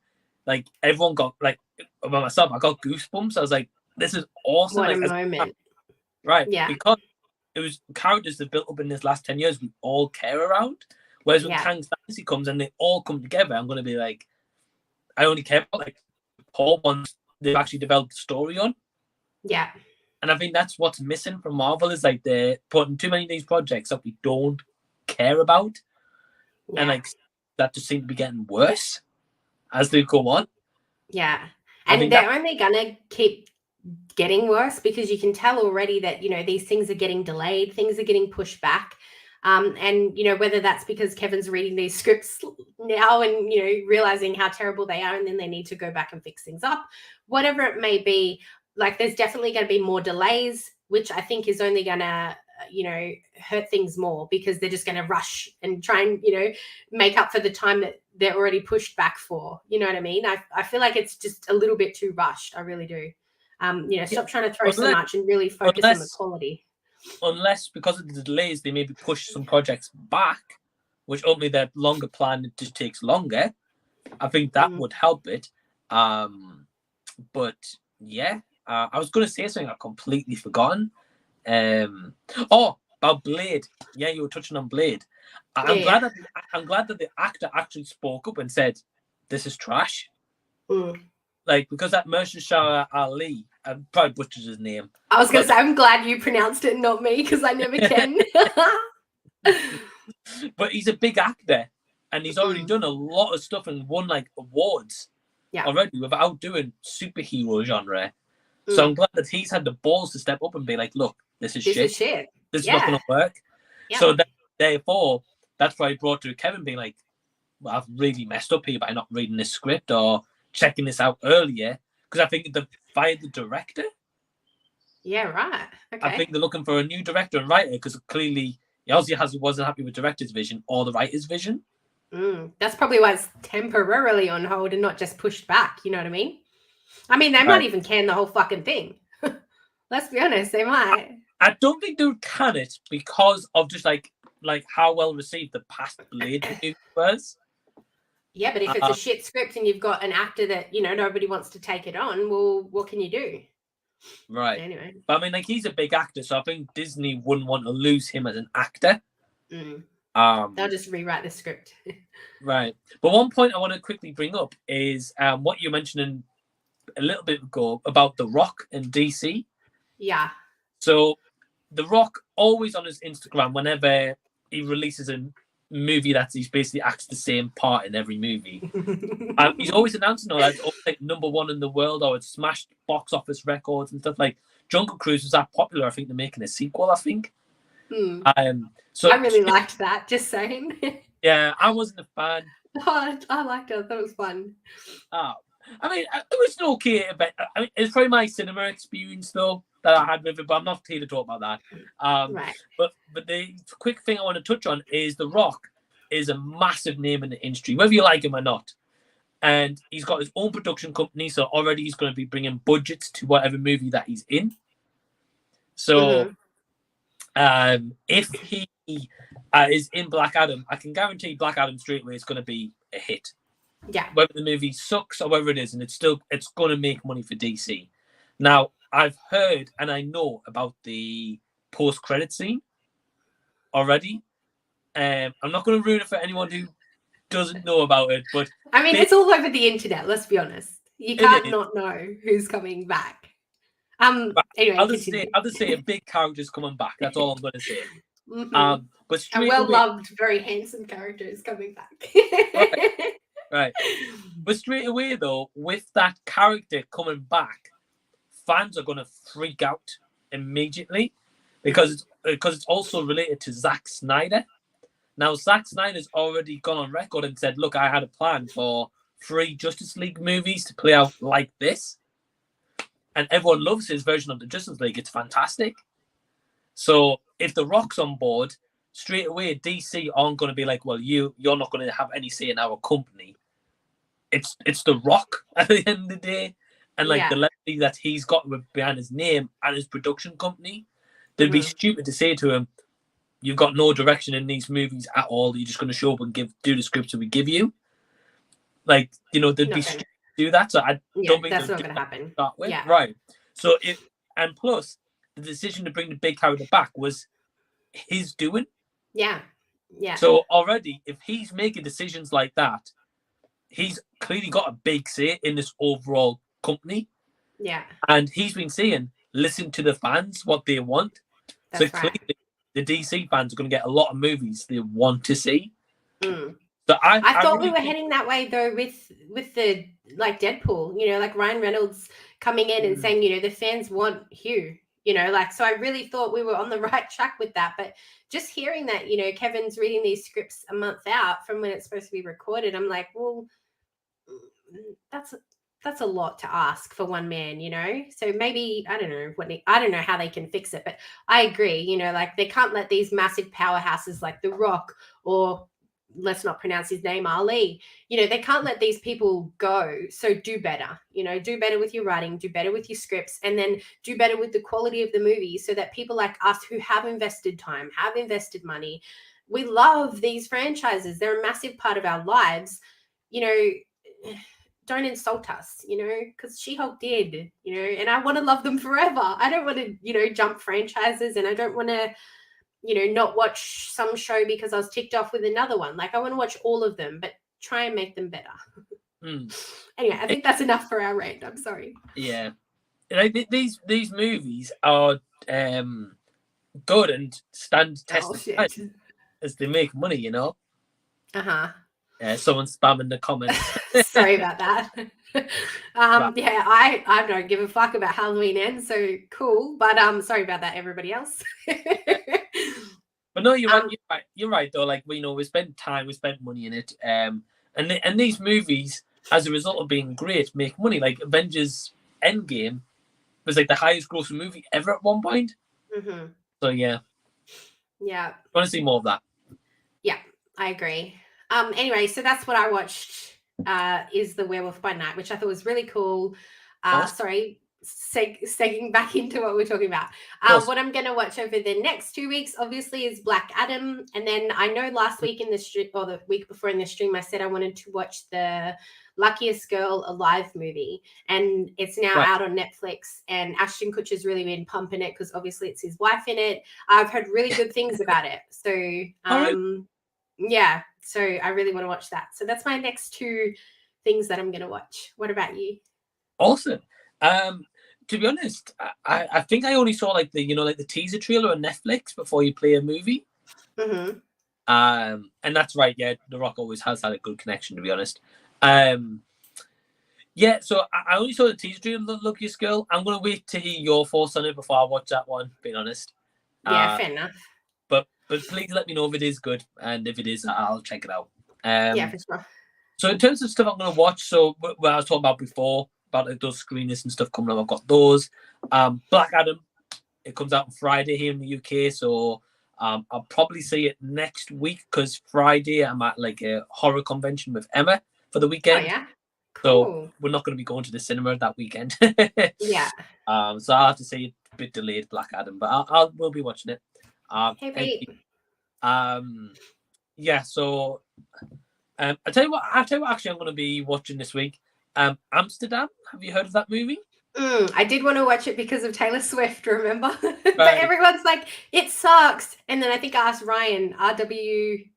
Like everyone got like, about myself, I got goosebumps. I was like, this is awesome. What a moment. Right. Yeah. Because it was characters that built up in this last 10 years we all care around. Whereas when Kang's Dynasty comes and they all come together, I'm going to be like, I only care about like Paul ones they've actually developed a story on. Yeah. And I think that's what's missing from Marvel is like they're putting too many of these projects that we don't care about. Yeah. And like that just seems to be getting worse as they go on. Yeah. And they're only going to keep getting worse because you can tell already that, these things are getting delayed, things are getting pushed back. And, whether that's because Kevin's reading these scripts now and, realizing how terrible they are and then they need to go back and fix things up, whatever it may be, like there's definitely going to be more delays, which I think is only going to hurt things more because they're just going to rush and try and, make up for the time that they're already pushed back for. You know what I mean? I feel like it's just a little bit too rushed. I really do. Stop trying to throw so much and really focus on the quality. Unless because of the delays, they maybe push some projects back, which only their longer plan it just takes longer. I think that would help it. But yeah, I was going to say something I've completely forgotten. About Blade. Yeah, you were touching on Blade. I'm glad that the actor actually spoke up and said, "This is trash." Like, because that Mahershala Ali, I probably butchered his name. I was going to say, I'm glad you pronounced it, not me, because I never can. But he's a big actor, and he's already done a lot of stuff and won like awards already without doing superhero genre. So I'm glad that he's had the balls to step up and be like, "Look, this is shit. This is not going to work." Yeah. So therefore, that's why I brought to Kevin being like, "Well, I've really messed up here by not reading this script or checking this out earlier," because I think they fired the director. Yeah, right. Okay. I think they're looking for a new director and writer because clearly he wasn't happy with director's vision or the writer's vision. That's probably why it's temporarily on hold and not just pushed back. You know what I mean? I mean, they might even can the whole fucking thing. Let's be honest, they might. I don't think they would can it because of just like how well received the past Blade movie was. Yeah, but if it's a shit script and you've got an actor that, nobody wants to take it on, well, what can you do? Right. Anyway. But I mean, like, he's a big actor, so I think Disney wouldn't want to lose him as an actor. They'll just rewrite the script. Right. But one point I want to quickly bring up is what you mentioned a little bit ago about The Rock and DC. Yeah. So The Rock always on his Instagram, whenever he releases a movie that he's basically acts the same part in every movie, he's always announcing all that it's like #1 in the world or it's smashed box office records and stuff. Like Jungle Cruise was that popular. I think they're making a sequel. I think. So I really liked that. Just saying. Yeah, I wasn't a fan. Oh, I liked it. I thought it was fun. I mean, it was an okay event. I mean, it's probably my cinema experience though that I had with it, but I'm not here to talk about that. Right. But the quick thing I want to touch on is The Rock is a massive name in the industry, whether you like him or not. And he's got his own production company, so already he's going to be bringing budgets to whatever movie that he's in. So if he is in Black Adam, I can guarantee Black Adam straight away is going to be a hit. Yeah. Whether the movie sucks or whether it is, and it's going to make money for DC. Now, I've heard and I know about the post-credit scene already. I'm not going to ruin it for anyone who doesn't know about it, but I mean, it's all over the internet. Let's be honest. You can't not know who's coming back. Anyway, I'll just say a big character's coming back. That's all I'm going to say. But a well-loved, very handsome character is coming back. Right. But straight away, though, with that character coming back, fans are going to freak out immediately because it's also related to Zack Snyder. Now, Zack Snyder's already gone on record and said, look, I had a plan for 3 Justice League movies to play out like this. And everyone loves his version of the Justice League. It's fantastic. So if The Rock's on board, straight away, DC aren't going to be like, well, you're not going to have any say in our company. It's The Rock at the end of the day. And like the legacy that he's got behind his name and his production company, they'd be stupid to say to him, you've got no direction in these movies at all. You're just going to show up and do the scripts that we give you. Like, they'd be stupid to do that. So I don't think that's not going to happen. Yeah. Right. So and plus the decision to bring the big character back was his doing. Yeah. Yeah. So already, if he's making decisions like that, he's clearly got a big say in this overall company. Yeah. And he's been saying, listen to the fans, what they want. That's clearly the DC fans are going to get a lot of movies they want to see. So I thought we were heading that way though with the like Deadpool, like Ryan Reynolds coming in and saying, the fans want Hugh, so I really thought we were on the right track with that. But just hearing that, Kevin's reading these scripts a month out from when it's supposed to be recorded, I'm like, well, that's that's a lot to ask for one man, you know? So maybe, I don't know I don't know how they can fix it, but I agree, you know, like they can't let these massive powerhouses like The Rock or let's not pronounce his name, Ali, you know, they can't let these people go. So do better, you know, do better with your writing, do better with your scripts, and then do better with the quality of the movie so that people like us who have invested time, have invested money, we love these franchises. They're a massive part of our lives, you know. Don't insult us, you know, because She-Hulk did, you know, and I want to love them forever. I don't want to, you know, jump franchises, and I don't want to, you know, not watch some show because I was ticked off with another one. Like, I want to watch all of them, but try and make them better. Anyway, I think that's enough for our rant. I'm sorry. Yeah. Like, these movies are good and stand test of time as they make money, you know? Uh-huh. Someone's spamming the comments. Sorry about that. Yeah, I don't give a fuck about Halloween Ends, so cool. But sorry about that, everybody else. But no, you're right. You're right though. Like, you know, we spent time, we spent money in it, and these movies, as a result of being great, make money. Like Avengers Endgame was like the highest grossing movie ever at one point. Mm-hmm. So yeah. Yeah. I want to see more of that. Yeah, I agree. Anyway, so that's what I watched, is The Werewolf by Night, which I thought was really cool. Sorry, segueing back into what we're talking about. What I'm going to watch over the next 2 weeks, obviously, is Black Adam. And then I know last week in the stream, or the week before in the stream, I said I wanted to watch the Luckiest Girl Alive movie. And it's now out on Netflix. And Ashton Kutcher's really been pumping it because obviously it's his wife in it. I've heard really good things about it. So, yeah, so I really want to watch that. So that's my next 2 things that I'm going to watch. What about you? Awesome. To be honest, I think I only saw like the, you know, like the teaser trailer on Netflix before you play a movie. Mm-hmm. And that's right. Yeah, The Rock always has had a good connection, to be honest. Yeah, so I only saw the teaser trailer, The Luckiest Girl. I'm going to wait to hear your thoughts on it before I watch that one, being honest. Yeah, fair enough. But please let me know if it is good, and if it is, I'll check it out. Yeah, for sure. So in terms of stuff I'm going to watch, so what I was talking about before, about like those screeners and stuff coming up, I've got those. Black Adam, it comes out on Friday here in the UK, so I'll probably see it next week because Friday I'm at like a horror convention with Emma for the weekend. Oh, yeah? Cool. So we're not going to be going to the cinema that weekend. Yeah. So I'll have to see it a bit delayed, Black Adam, but we'll be watching it. Hey, wait. Yeah, so I tell you what, actually I'm going to be watching this week. Amsterdam. Have you heard of that movie? I did want to watch it because of Taylor Swift, remember? But everyone's like, it sucks. And then I think I asked Ryan, RW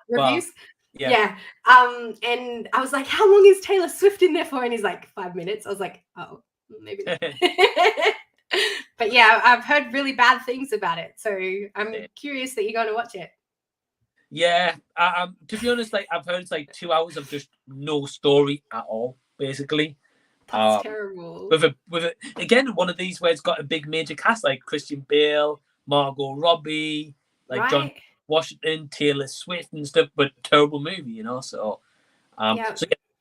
reviews. Yeah. And I was like, how long is Taylor Swift in there for? And he's like, 5 minutes. I was like, oh, maybe not. But yeah, I've heard really bad things about it. So I'm curious that you're going to watch it. Yeah. To be honest, like I've heard it's like 2 hours of just no story at all, basically. That's terrible. With a again, one of these where it's got a big major cast like Christian Bale, Margot Robbie, like John Washington, Taylor Swift and stuff, but terrible movie, you know. So so yeah,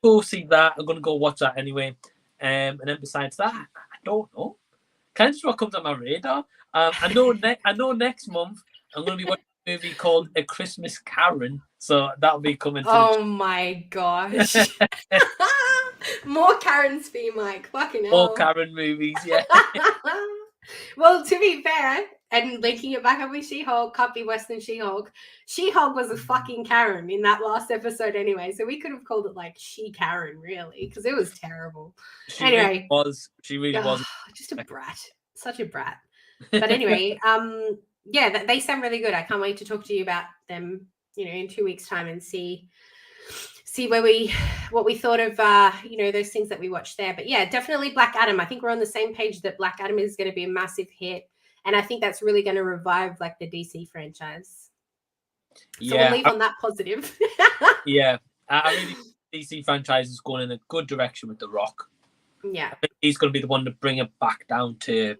go see that. I'm gonna go watch that anyway. And then besides that, I don't know. Kind of just what comes on my radar. I know next month I'm gonna be watching a movie called A Christmas Karen, so that'll be coming. Oh my gosh. More Karens for you, Mike. Fucking hell. More Karen movies, yeah. Well, to be fair, and linking it back up with She-Hulk, can't be worse than She-Hulk. She-Hulk was a fucking Karen in that last episode anyway, so we could have called it like She-Karen, really, because it was terrible. She really was. Just a brat. Such a brat. But anyway, yeah, they sound really good. I can't wait to talk to you about them, you know, in 2 weeks' time and see what we thought of you know, those things that we watched there. But yeah, definitely Black Adam. I think we're on the same page that Black Adam is going to be a massive hit, and I think that's really going to revive like the DC franchise. So we'll leave on that positive. Yeah, I really think DC franchise is going in a good direction with The Rock. Yeah, I think he's going to be the one to bring it back down to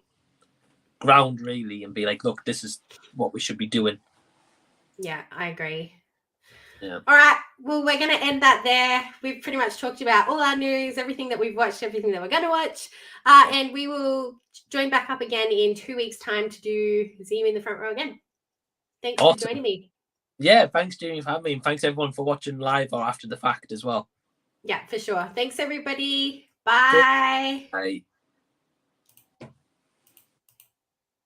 ground really and be like, look, this is what we should be doing. Yeah, I agree. Yeah. All right. Well, we're going to end that there. We've pretty much talked about all our news, everything that we've watched, everything that we're going to watch. And we will join back up again in 2 weeks' time to do See You in the Front Row again. Thanks for joining me. Yeah, thanks, Jamie, for having me. And thanks, everyone, for watching live or after the fact as well. Yeah, for sure. Thanks, everybody. Bye. Bye.